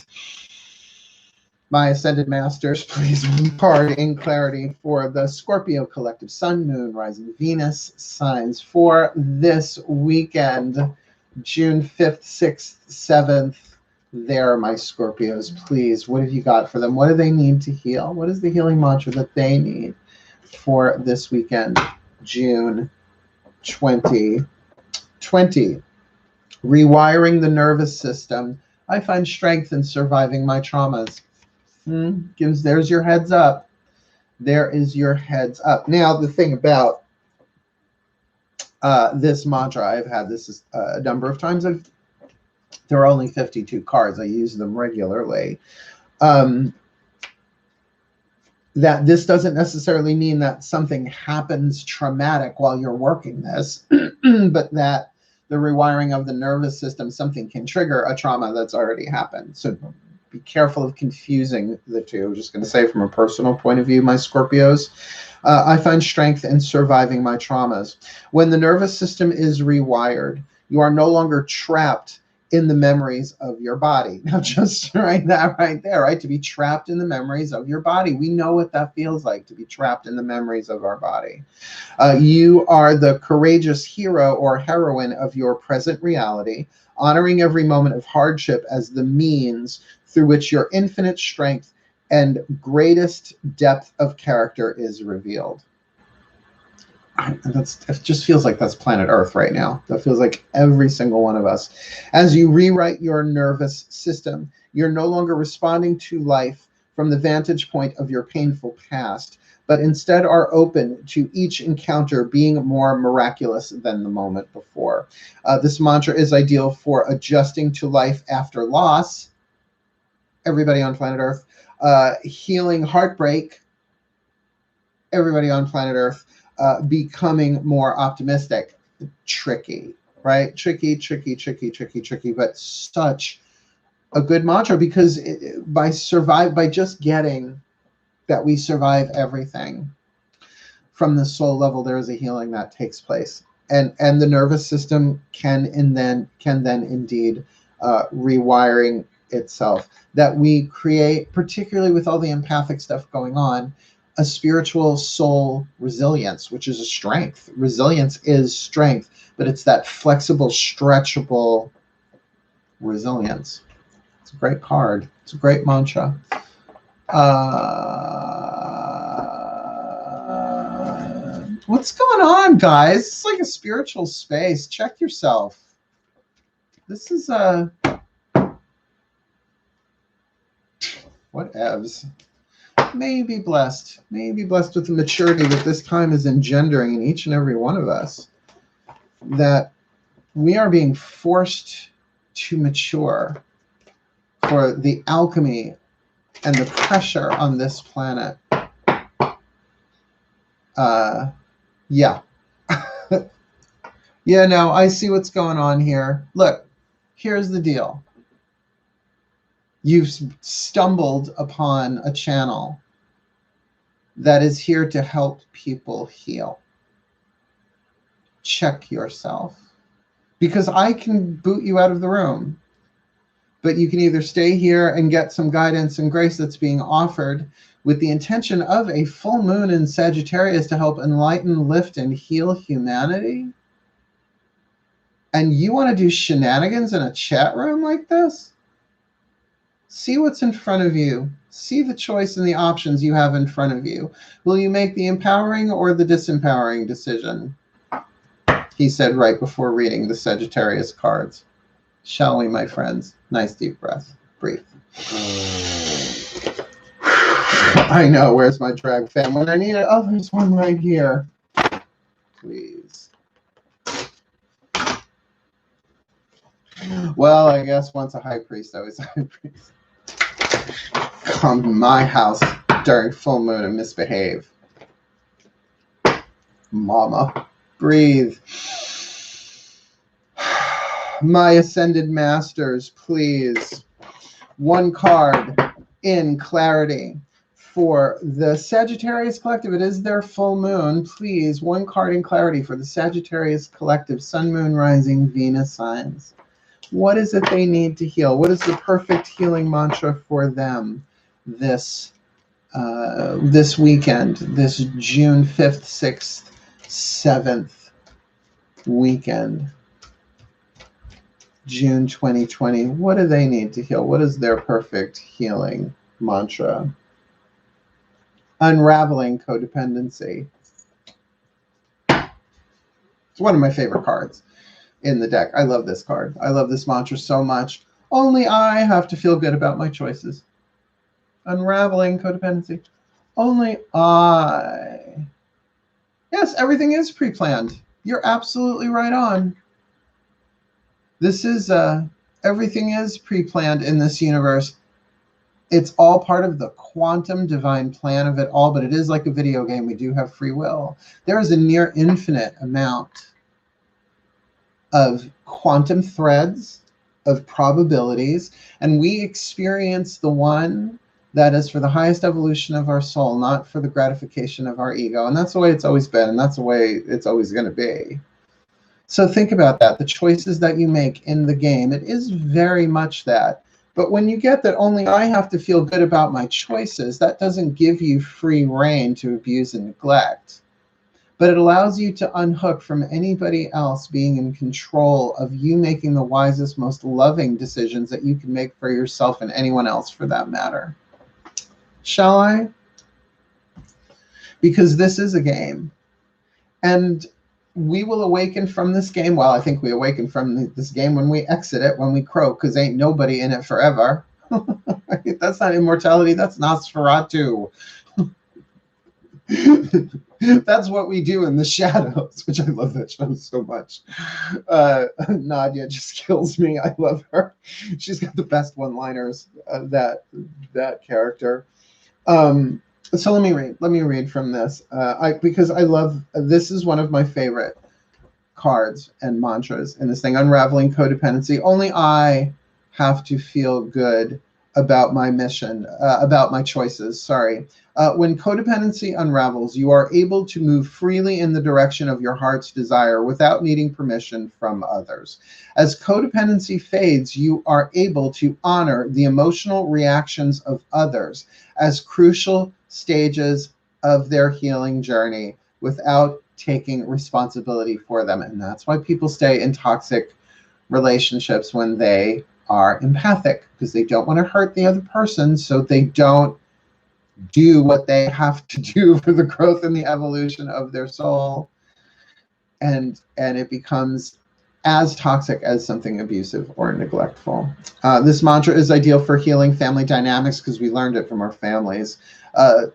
My Ascended Masters, please, one card in clarity for the Scorpio collective Sun, Moon, Rising, Venus signs for this weekend, June 5th, 6th, 7th. There, my Scorpios, please. What have you got for them? What do they need to heal? What is the healing mantra that they need for this weekend, June 2020? Rewiring the nervous system. I find strength in surviving my traumas. There's your heads up. There is your heads up. Now, the thing about this mantra, I've had this a number of times. There are only 52 cards. I use them regularly. That this doesn't necessarily mean that something happens traumatic while you're working this, but that the rewiring of the nervous system, something can trigger a trauma that's already happened. So be careful of confusing the two. I'm just going to say from a personal point of view, my Scorpios, I find strength in surviving my traumas. When the nervous system is rewired, you are no longer trapped in the memories of your body. Now, just write that right there, right? To be trapped in the memories of your body. We know what that feels like, to be trapped in the memories of our body. You are the courageous hero or heroine of your present reality, honoring every moment of hardship as the means through which your infinite strength and greatest depth of character is revealed. It just feels like that's planet Earth right now. That feels like every single one of us. As you rewrite your nervous system, you're no longer responding to life from the vantage point of your painful past, but instead are open to each encounter being more miraculous than the moment before. This mantra is ideal for adjusting to life after loss. Everybody on planet Earth. Healing heartbreak. Everybody on planet Earth. Becoming more optimistic. Tricky, right? Tricky, but such a good mantra, because by just getting that we survive everything from the soul level, there is a healing that takes place, and the nervous system can then indeed rewiring itself, that we create, particularly with all the empathic stuff going on, a spiritual soul resilience, which is a strength. Resilience is strength, but it's that flexible, stretchable resilience. It's a great card. It's a great mantra. What's going on, guys? It's like a spiritual space. Check yourself. This is whatevs. May you be blessed. May you be blessed with the maturity that this time is engendering in each and every one of us. That we are being forced to mature for the alchemy and the pressure on this planet. Yeah. Yeah, no, I see what's going on here. Look, Here's the deal. You've stumbled upon a channel that is here to help people heal. Check yourself. Because I can boot you out of the room, but you can either stay here and get some guidance and grace that's being offered with the intention of a full moon in Sagittarius to help enlighten, lift, and heal humanity. And you want to do shenanigans in a chat room like this? See what's in front of you. See the choice and the options you have in front of you. Will you make the empowering or the disempowering decision? He said right before reading the Sagittarius cards. Shall we, my friends? Nice deep breath. Breathe. I know. Where's my drag fan when I need it? Oh, there's one right here. Please. Well, I guess once a high priest, always a high priest. Come to my house during full moon and misbehave. Mama, breathe. My ascended masters, please. One card in clarity for the Sagittarius Collective. It is their full moon. Please, one card in clarity for the Sagittarius Collective, Sun, Moon, Rising, Venus signs. What is it they need to heal? What is the perfect healing mantra for them this weekend, this June 5th, 6th, 7th weekend, June 2020? What do they need to heal? What is their perfect healing mantra? Unraveling codependency. It's one of my favorite cards in the deck. I love this card. I love this mantra so much. Only I have to feel good about my choices. Unraveling codependency. Only I. Yes, everything is pre-planned. You're absolutely right on. This is, everything is pre-planned in this universe. It's all part of the quantum divine plan of it all, but it is like a video game. We do have free will. There is a near infinite amount of quantum threads, of probabilities, and we experience the one that is for the highest evolution of our soul, not for the gratification of our ego. And that's the way it's always been, and that's the way it's always going to be. So think about that. The choices that you make in the game, it is very much that. But when you get that only I have to feel good about my choices, that doesn't give you free rein to abuse and neglect. But it allows you to unhook from anybody else being in control of you making the wisest, most loving decisions that you can make for yourself and anyone else for that matter. Shall I? Because this is a game. And we will awaken from this game. Well, I think we awaken from this game when we exit it, when we croak, because ain't nobody in it forever. That's not immortality. That's Nosferatu. That's what we do in the shadows, which I love that show so much. Nadia just kills me. I love her. She's got the best one-liners, that character. So let me read from this, because I love, this is one of my favorite cards and mantras in this thing. Unraveling codependency. Only I have to feel good about my mission, about my choices, sorry. When codependency unravels, you are able to move freely in the direction of your heart's desire without needing permission from others. As codependency fades, you are able to honor the emotional reactions of others as crucial stages of their healing journey without taking responsibility for them. And that's why people stay in toxic relationships when they are empathic, because they don't want to hurt the other person, so they don't do what they have to do for the growth and the evolution of their soul. And it becomes as toxic as something abusive or neglectful. This mantra is ideal for healing family dynamics because we learned it from our families.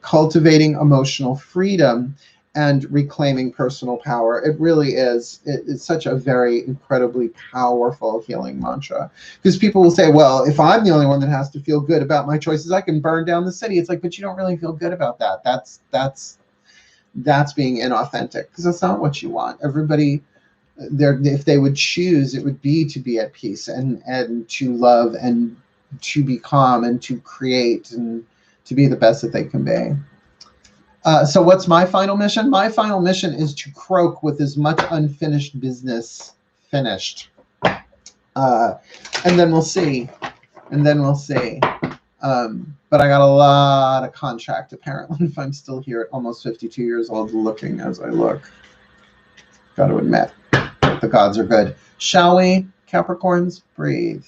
Cultivating emotional freedom and reclaiming personal power. It really is. It's such a very incredibly powerful healing mantra. Because people will say, well, if I'm the only one that has to feel good about my choices, I can burn down the city. It's like, but you don't really feel good about that. That's being inauthentic, because that's not what you want. Everybody if they would choose, it would be to be at peace and to love and to be calm and to create and to be the best that they can be. So what's my final mission? My final mission is to croak with as much unfinished business finished. And then we'll see. And then we'll see. But I got a lot of contract, apparently, if I'm still here at almost 52 years old, looking as I look. Got to admit, the gods are good. Shall we, Capricorns? Breathe.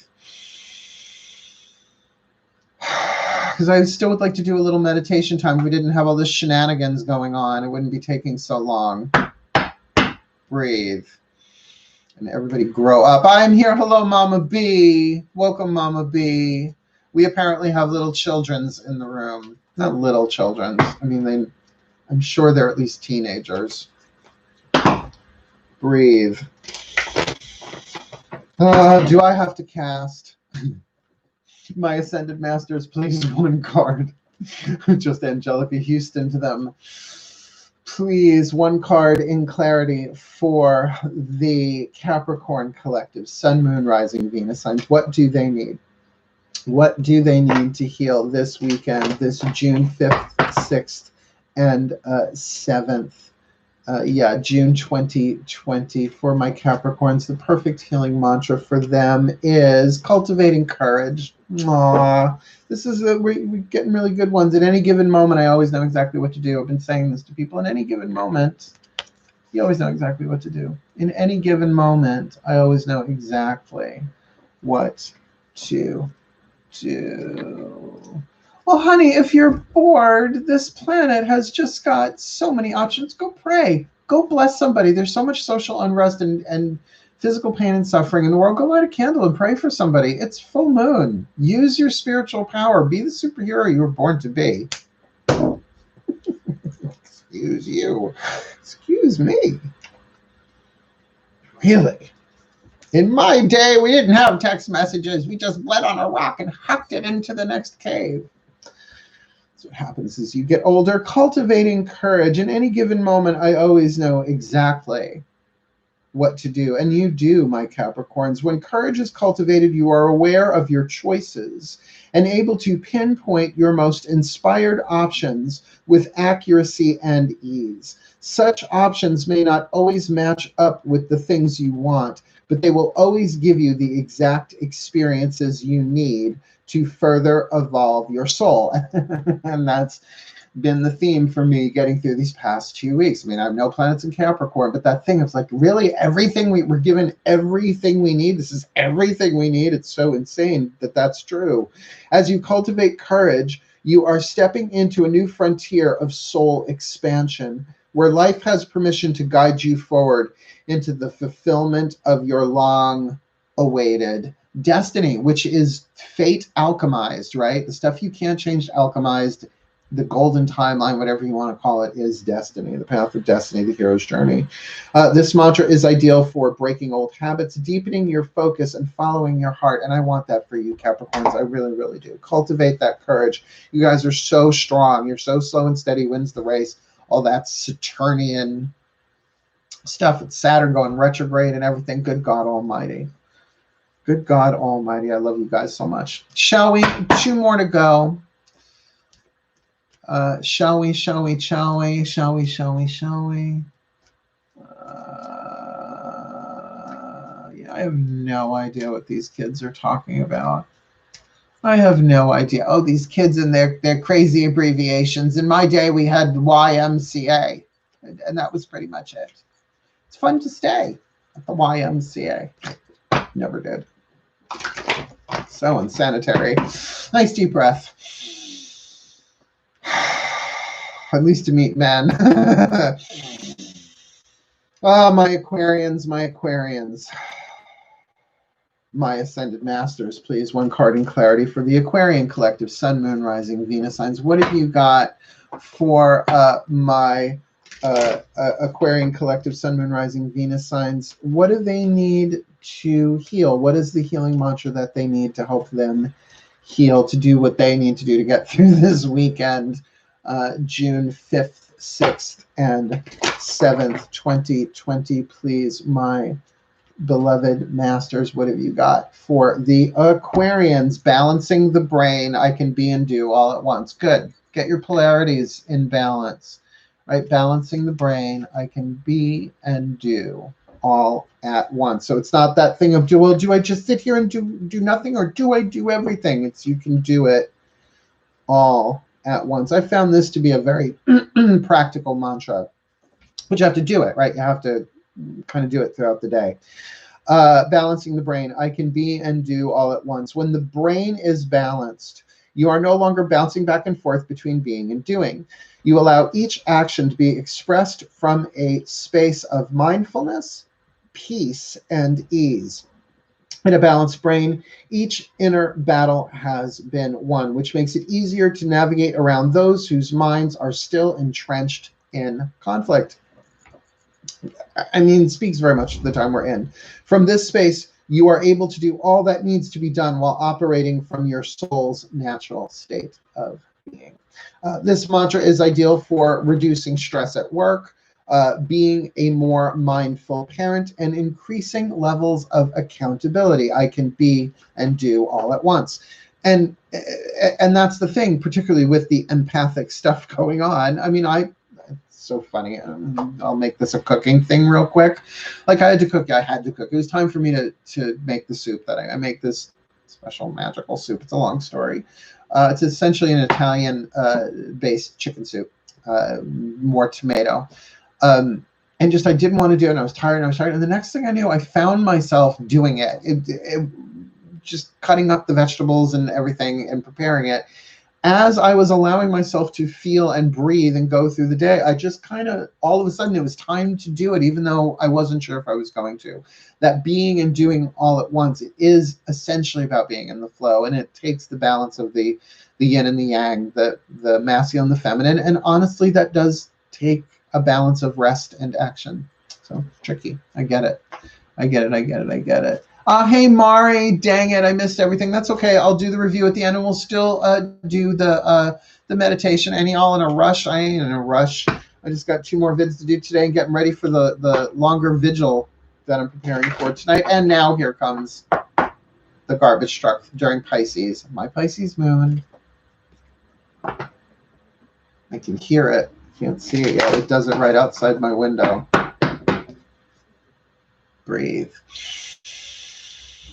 Because I still would like to do a little meditation time. If we didn't have all this shenanigans going on, it wouldn't be taking so long. Breathe. And everybody grow up. I'm here. Hello, Mama B. Welcome, Mama B. We apparently have little childrens in the room. Not little childrens. I mean, I'm sure they're at least teenagers. Breathe. Do I have to cast? My Ascended Masters, please, one card. Just Angelica Houston to them. Please, one card in clarity for the Capricorn collective, Sun, Moon, Rising, Venus signs. What do they need? What do they need to heal this weekend, this June 5th, 6th, and 7th? June 2020 for my Capricorns. The perfect healing mantra for them is cultivating courage. Aww. This is we're getting really good ones. At any given moment, I always know exactly what to do. I've been saying this to people. In any given moment, you always know exactly what to do. In any given moment, I always know exactly what to do. Well, honey, if you're bored, this planet has just got so many options. Go pray. Go bless somebody. There's so much social unrest and physical pain and suffering in the world. Go light a candle and pray for somebody. It's full moon. Use your spiritual power. Be the superhero you were born to be. Excuse you. Excuse me. Really? In my day, we didn't have text messages. We just bled on a rock and hucked it into the next cave. What happens as you get older. Cultivating courage. In any given moment, I always know exactly what to do. And you do, my Capricorns. When courage is cultivated, you are aware of your choices and able to pinpoint your most inspired options with accuracy and ease. Such options may not always match up with the things you want, but they will always give you the exact experiences you need to further evolve your soul. And that's been the theme for me getting through these past 2 weeks. I mean, I have no planets in Capricorn, but that thing of like, really, everything we're given everything we need. This is everything we need. It's so insane that that's true. As you cultivate courage, you are stepping into a new frontier of soul expansion, where life has permission to guide you forward into the fulfillment of your long-awaited destiny, which is fate alchemized, right? The stuff you can't change alchemized. The golden timeline, whatever you want to call it, is destiny, the path of destiny, the hero's journey. This mantra is ideal for breaking old habits, deepening your focus, and following your heart. And I want that for you, Capricorns. I really, really do. Cultivate that courage. You guys are so strong. You're so slow and steady wins the race. All that Saturnian stuff. It's Saturn going retrograde and everything. Good God Almighty. Good God Almighty. I love you guys so much. Shall we? 2 more to go. Shall we? Yeah, I have no idea what these kids are talking about. I have no idea. Oh, these kids and their crazy abbreviations. In my day, we had YMCA, and that was pretty much it. It's fun to stay at the YMCA. Never did. So unsanitary. Nice deep breath. At least to meet men. Oh, my Aquarians, my Aquarians. My Ascended Masters, please. 1 card in clarity for the Aquarian collective, Sun, Moon, Rising, Venus signs. What have you got for my Aquarian collective, Sun, Moon, Rising, Venus signs? What do they need to heal? What is the healing mantra that they need to help them heal, to do what they need to do to get through this weekend, June 5th 6th, and 7th, 2020. Please, my beloved masters, what have you got for the Aquarians? Balancing the brain, I can be and do all at once. Good. Get your polarities in balance, right? Balancing the brain, I can be and do all at once. So it's not that thing of, well, do I just sit here and do nothing, or do I do everything? It's you can do it all at once. I found this to be a very practical mantra, but you have to do it, right? You have to kind of do it throughout the day. Balancing the brain, I can be and do all at once. When the brain is balanced, you are no longer bouncing back and forth between being and doing. You allow each action to be expressed from a space of mindfulness, peace, and ease. In a balanced brain, each inner battle has been won, which makes it easier to navigate around those whose minds are still entrenched in conflict. I mean, it speaks very much to the time we're in. From this space, you are able to do all that needs to be done while operating from your soul's natural state of being. This mantra is ideal for reducing stress at work, being a more mindful parent, and increasing levels of accountability. I can be and do all at once. And that's the thing, particularly with the empathic stuff going on. I mean, so funny. I'll make this a cooking thing real quick. Like I had to cook. It was time for me to make the soup that I make this special magical soup. It's a long story. It's essentially an Italian based chicken soup, more tomato. And just I didn't want to do it. And I was tired. And the next thing I knew, I found myself doing it. Just cutting up the vegetables and everything and preparing it. As I was allowing myself to feel and breathe and go through the day, I just kind of, all of a sudden, it was time to do it, even though I wasn't sure if I was going to. That being and doing all at once, it is essentially about being in the flow, and it takes the balance of the yin and the yang, the masculine and the feminine, and honestly, that does take a balance of rest and action. So tricky. I get it. Hey, Mari, dang it, I missed everything. That's okay. I'll do the review at the end, and we'll still do the meditation. Any all in a rush? I ain't in a rush. I just got 2 more vids to do today and getting ready for the longer vigil that I'm preparing for tonight. And now here comes the garbage truck during Pisces. My Pisces moon. I can hear it. Can't see it yet. It does it right outside my window. Breathe.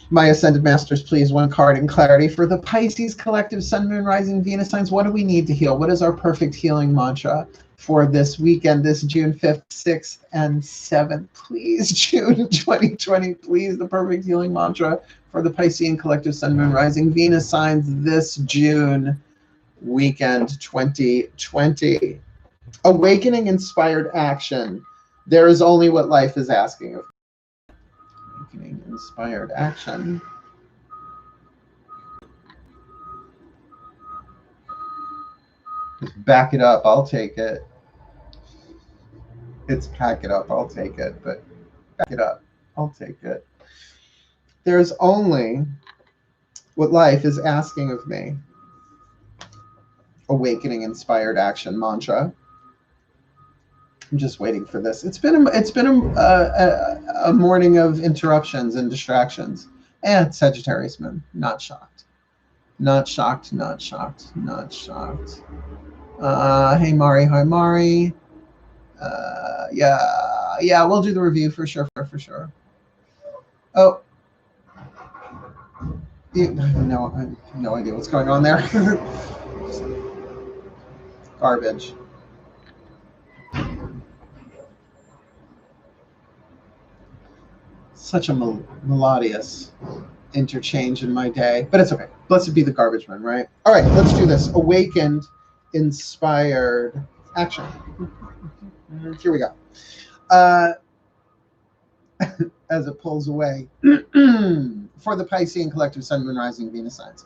My Ascended Masters, please, 1 card in clarity for the Pisces collective Sun, Moon, Rising, Venus signs. What do we need to heal? What is our perfect healing mantra for this weekend, this June 5th, 6th, and 7th? Please, June 2020, please, the perfect healing mantra for the Piscean collective Sun, Moon, Rising, Venus signs this June weekend 2020. Awakening inspired action. There is only what life is asking of. Inspired action. Just back it up. I'll take it. It's pack it up. I'll take it. But back it up. I'll take it. There's only what life is asking of me. Awakening inspired action mantra. I'm just waiting for this. It's been a morning of interruptions and distractions. And Sagittarius moon. Not shocked. Not shocked. Not shocked. Not shocked. Hey Mari. Hi Mari. Yeah. We'll do the review for sure. For sure. Oh. Yeah, no, I have no idea what's going on there. Garbage. Such a melodious interchange in my day, but it's okay. Blessed be the garbage man, right? All right, let's do this. Awakened, inspired action. Here we go. As it pulls away for the Piscean collective Sun, Moon, Rising, Venus signs.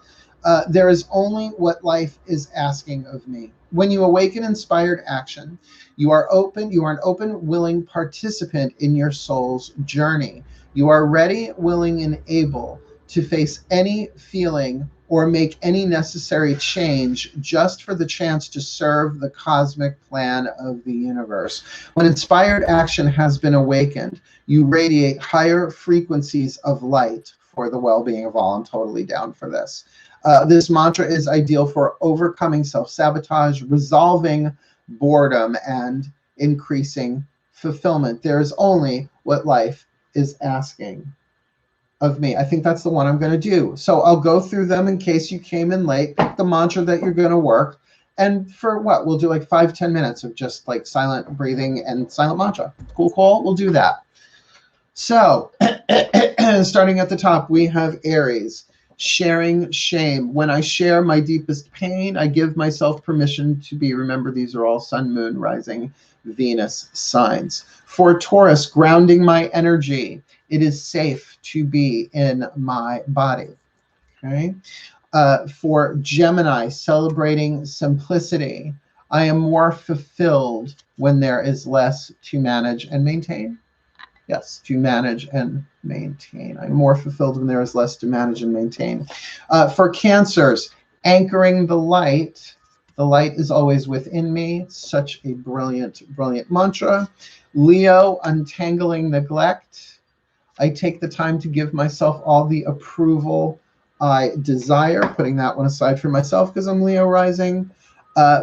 There is only what life is asking of me. When you awaken inspired action, you are an open, willing participant in your soul's journey. You are ready, willing, and able to face any feeling or make any necessary change just for the chance to serve the cosmic plan of the universe. When inspired action has been awakened, you radiate higher frequencies of light for the well-being of all. I'm totally down for this. This mantra is ideal for overcoming self-sabotage, resolving boredom, and increasing fulfillment. There is only what life is asking of me. I think that's the one I'm going to do. So I'll go through them in case you came in late. Pick the mantra that you're going to work. And for what? We'll do like 5-10 minutes of just like silent breathing and silent mantra. Cool, cool. We'll do that. So starting at the top, we have Aries. Sharing shame. When I share my deepest pain, I give myself permission to be. Remember, these are all sun, moon, rising, Venus signs. For Taurus, grounding my energy. It is safe to be in my body. Okay. For Gemini, celebrating simplicity. I am more fulfilled when there is less to manage and maintain. Yes, to manage and maintain. I'm more fulfilled when there is less to manage and maintain. For Cancers, anchoring the light. The light is always within me. Such a brilliant, brilliant mantra. Leo, untangling neglect. I take the time to give myself all the approval I desire. Putting that one aside for myself because I'm Leo rising.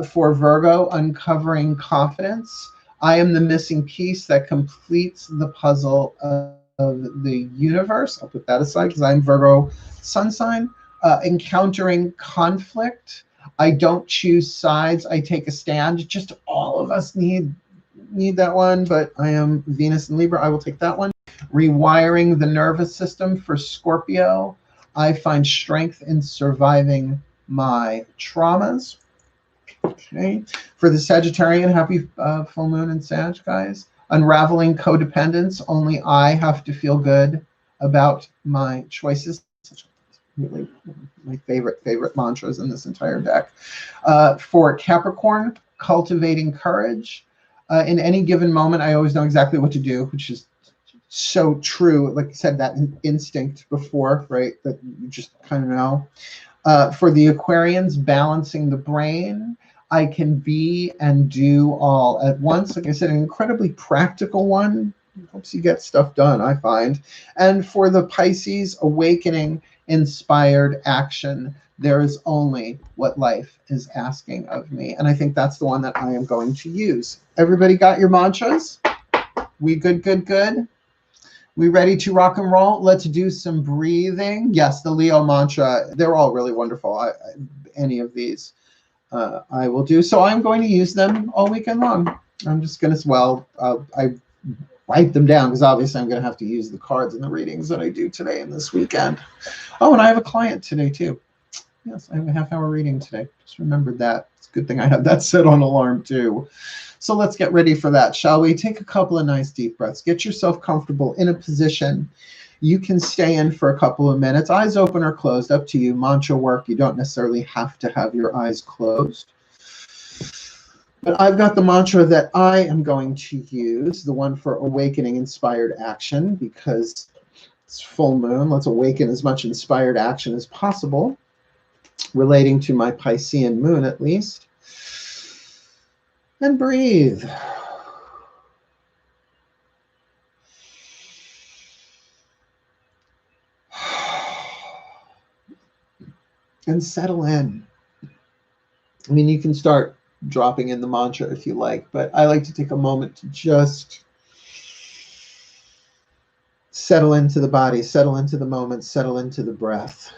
For Virgo, uncovering confidence. I am the missing piece that completes the puzzle of the universe. I'll put that aside because I'm Virgo sun sign. Encountering conflict. I don't choose sides. I take a stand. Just all of us need that one, but I am Venus and Libra. I will take that one. Rewiring the nervous system for Scorpio. I find strength in surviving my traumas. Okay. For the Sagittarian, happy full moon in Sag, guys. Unraveling codependence. Only I have to feel good about my choices. Really my favorite mantras in this entire deck. For Capricorn, cultivating courage. In any given moment, I always know exactly what to do, which is so true. Like I said, that instinct before, right? That you just kind of know. For the Aquarians, balancing the brain. I can be and do all at once. Like I said, an incredibly practical one. Helps you get stuff done, I find. And for the Pisces, awakening inspired action. There is only what life is asking of me. And I think that's the one that I am going to use. Everybody got your mantras? We good, good, good? We ready to rock and roll? Let's do some breathing. Yes, the Leo mantra, they're all really wonderful. Any of these I will do. So I'm going to use them all weekend long. I'm just going to, I write them down because obviously I'm going to have to use the cards in the readings that I do today and this weekend. Oh, and I have a client today too. Yes, I have a half-hour reading today. Just remembered that. It's a good thing I have that set on alarm too. So let's get ready for that, shall we? Take a couple of nice deep breaths. Get yourself comfortable in a position. You can stay in for a couple of minutes. Eyes open or closed, up to you. Mantra work, you don't necessarily have to have your eyes closed. But I've got the mantra that I am going to use, the one for awakening inspired action, because it's full moon. Let's awaken as much inspired action as possible, relating to my Piscean moon at least. And breathe. And settle in. I mean, you can start dropping in the mantra if you like, but I like to take a moment to just settle into the body, settle into the moment, settle into the breath.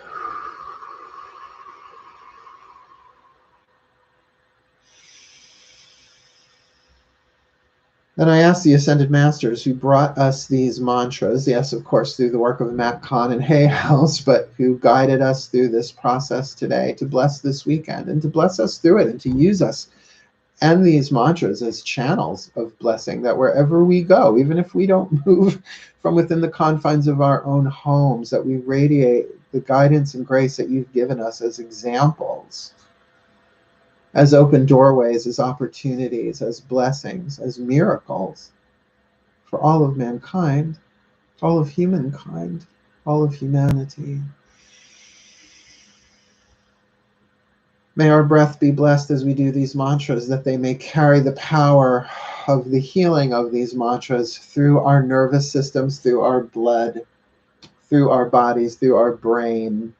And I ask the Ascended Masters who brought us these mantras, yes, of course, through the work of Matt Kahn and Hay House, but who guided us through this process today, to bless this weekend and to bless us through it and to use us and these mantras as channels of blessing, that wherever we go, even if we don't move from within the confines of our own homes, that we radiate the guidance and grace that you've given us as examples, as open doorways, as opportunities, as blessings, as miracles for all of mankind, all of humankind, all of humanity. May our breath be blessed as we do these mantras, that they may carry the power of the healing of these mantras through our nervous systems, through our blood, through our bodies, through our brain,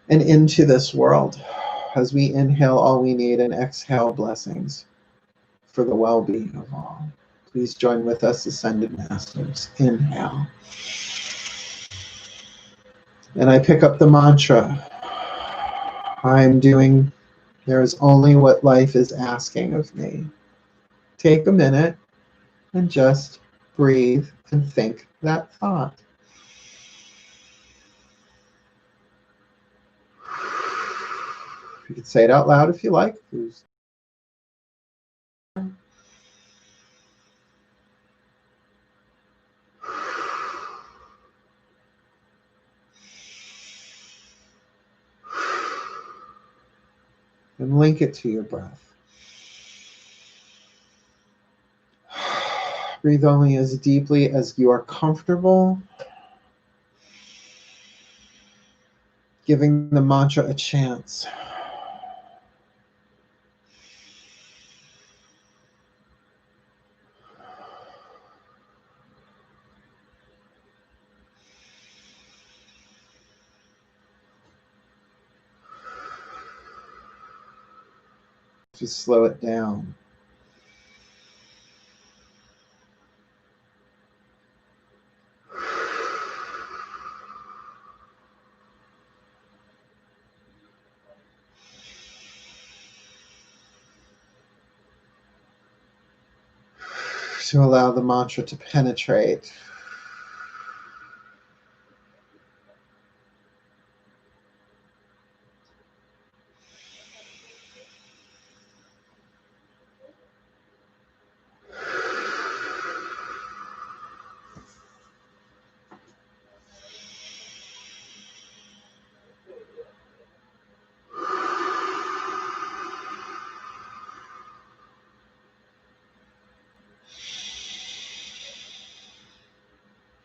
and into this world. As we inhale all we need and exhale blessings for the well-being of all. Please join with us, Ascended Masters. Inhale. And I pick up the mantra. I'm doing, there is only what life is asking of me. Take a minute and just breathe and think that thought. You can say it out loud if you like. And link it to your breath. Breathe only as deeply as you are comfortable, giving the mantra a chance. Just slow it down. To allow the mantra to penetrate.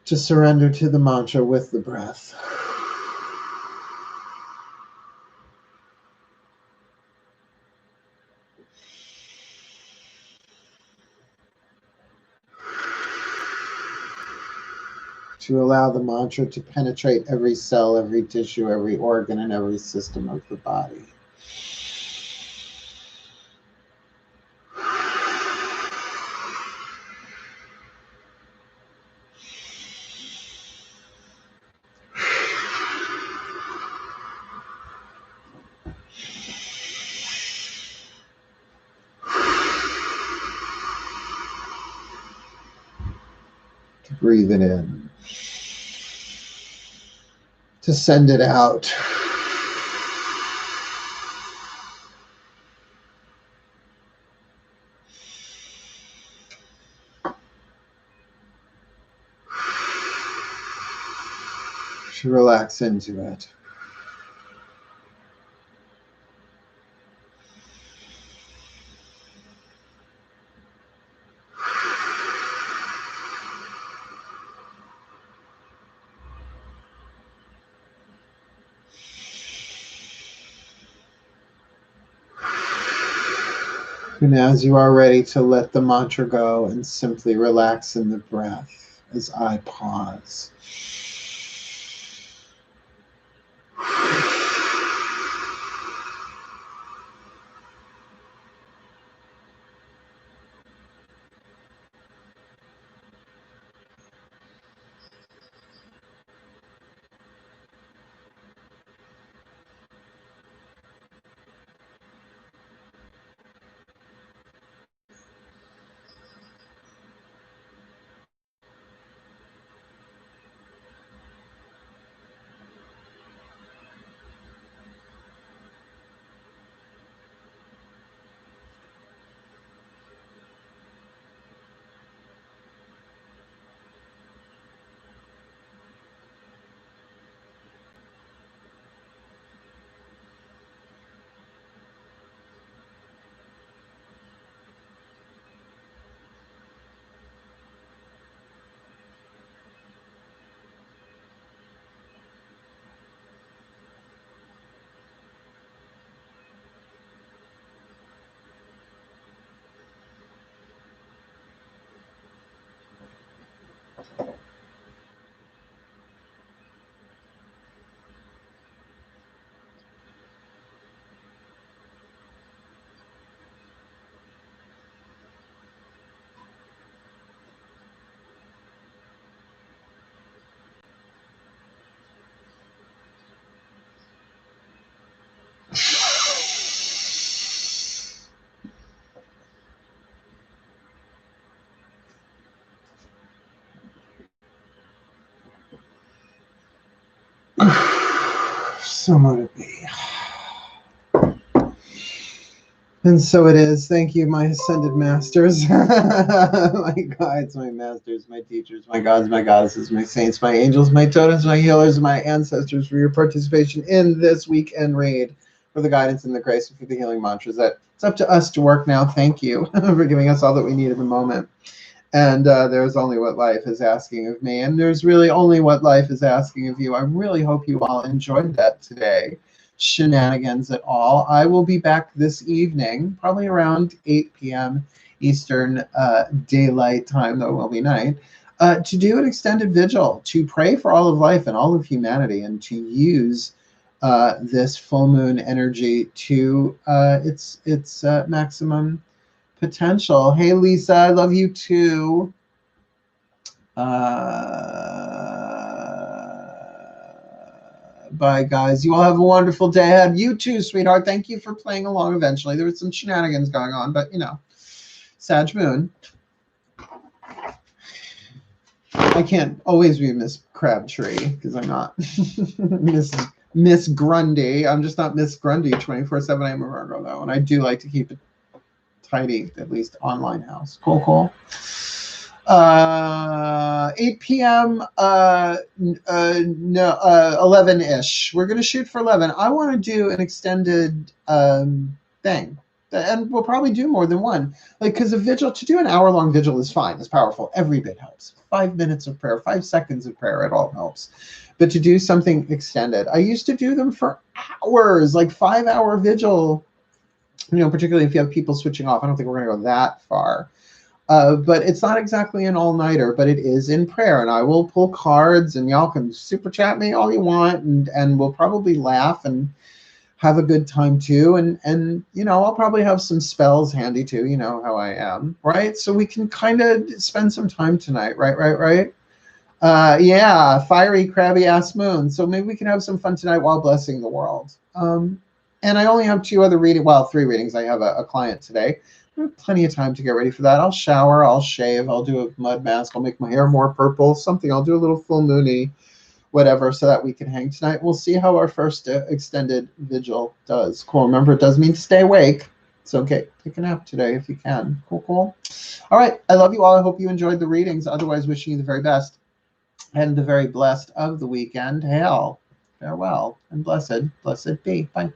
To surrender to the mantra with the breath. To allow the mantra to penetrate every cell, every tissue, every organ, and every system of the body. To breathe it in. To send it out. To relax into it. And as you are ready to let the mantra go and simply relax in the breath as I pause. So might it be. And so it is. Thank you, my ascended masters, my guides, my masters, my teachers, my gods, my goddesses, my saints, my angels, my totems, my healers, my ancestors, for your participation in this weekend raid, for the guidance and the grace, and for the healing mantras. That it's up to us to work now. Thank you for giving us all that we need in the moment. And there's only what life is asking of me, and there's really only what life is asking of you. I really hope you all enjoyed that today. Shenanigans at all. I will be back this evening, probably around 8 p.m. Eastern daylight time, though it will be night, to do an extended vigil, to pray for all of life and all of humanity, and to use this full moon energy to its maximum potential. Hey, Lisa, I love you too. Bye, guys. You all have a wonderful day ahead. You too, sweetheart. Thank you for playing along eventually. There was some shenanigans going on, but, you know, Sag Moon. I can't always be Miss Crabtree because I'm not Miss Grundy. I'm just not Miss Grundy 24/7. I'm a Virgo, though, and I do like to keep it tidy, at least online house. Cool, cool. 8 p.m. No, 11-ish. We're gonna shoot for 11. I want to do an extended thing, and we'll probably do more than one. Like, because a vigil, to do an hour-long vigil is fine. It's powerful. Every bit helps. 5 minutes of prayer, 5 seconds of prayer, it all helps. But to do something extended, I used to do them for hours, like 5-hour vigil. You know, particularly if you have people switching off. I don't think we're going to go that far. But it's not exactly an all-nighter, but it is in prayer. And I will pull cards, and y'all can super chat me all you want, and we'll probably laugh and have a good time too. And you know, I'll probably have some spells handy too. You know how I am, right? So we can kind of spend some time tonight, right? Yeah, fiery, crabby-ass moon. So maybe we can have some fun tonight while blessing the world. And I only have 2 other readings, well, 3 readings. I have a client today. I have plenty of time to get ready for that. I'll shower, I'll shave, I'll do a mud mask, I'll make my hair more purple, something. I'll do a little full moony, whatever, so that we can hang tonight. We'll see how our first extended vigil does. Cool. Remember, it does mean to stay awake. It's okay. Take a nap today if you can. Cool, cool. All right. I love you all. I hope you enjoyed the readings. Otherwise, wishing you the very best and the very blessed of the weekend. Hail, farewell, and blessed be. Bye.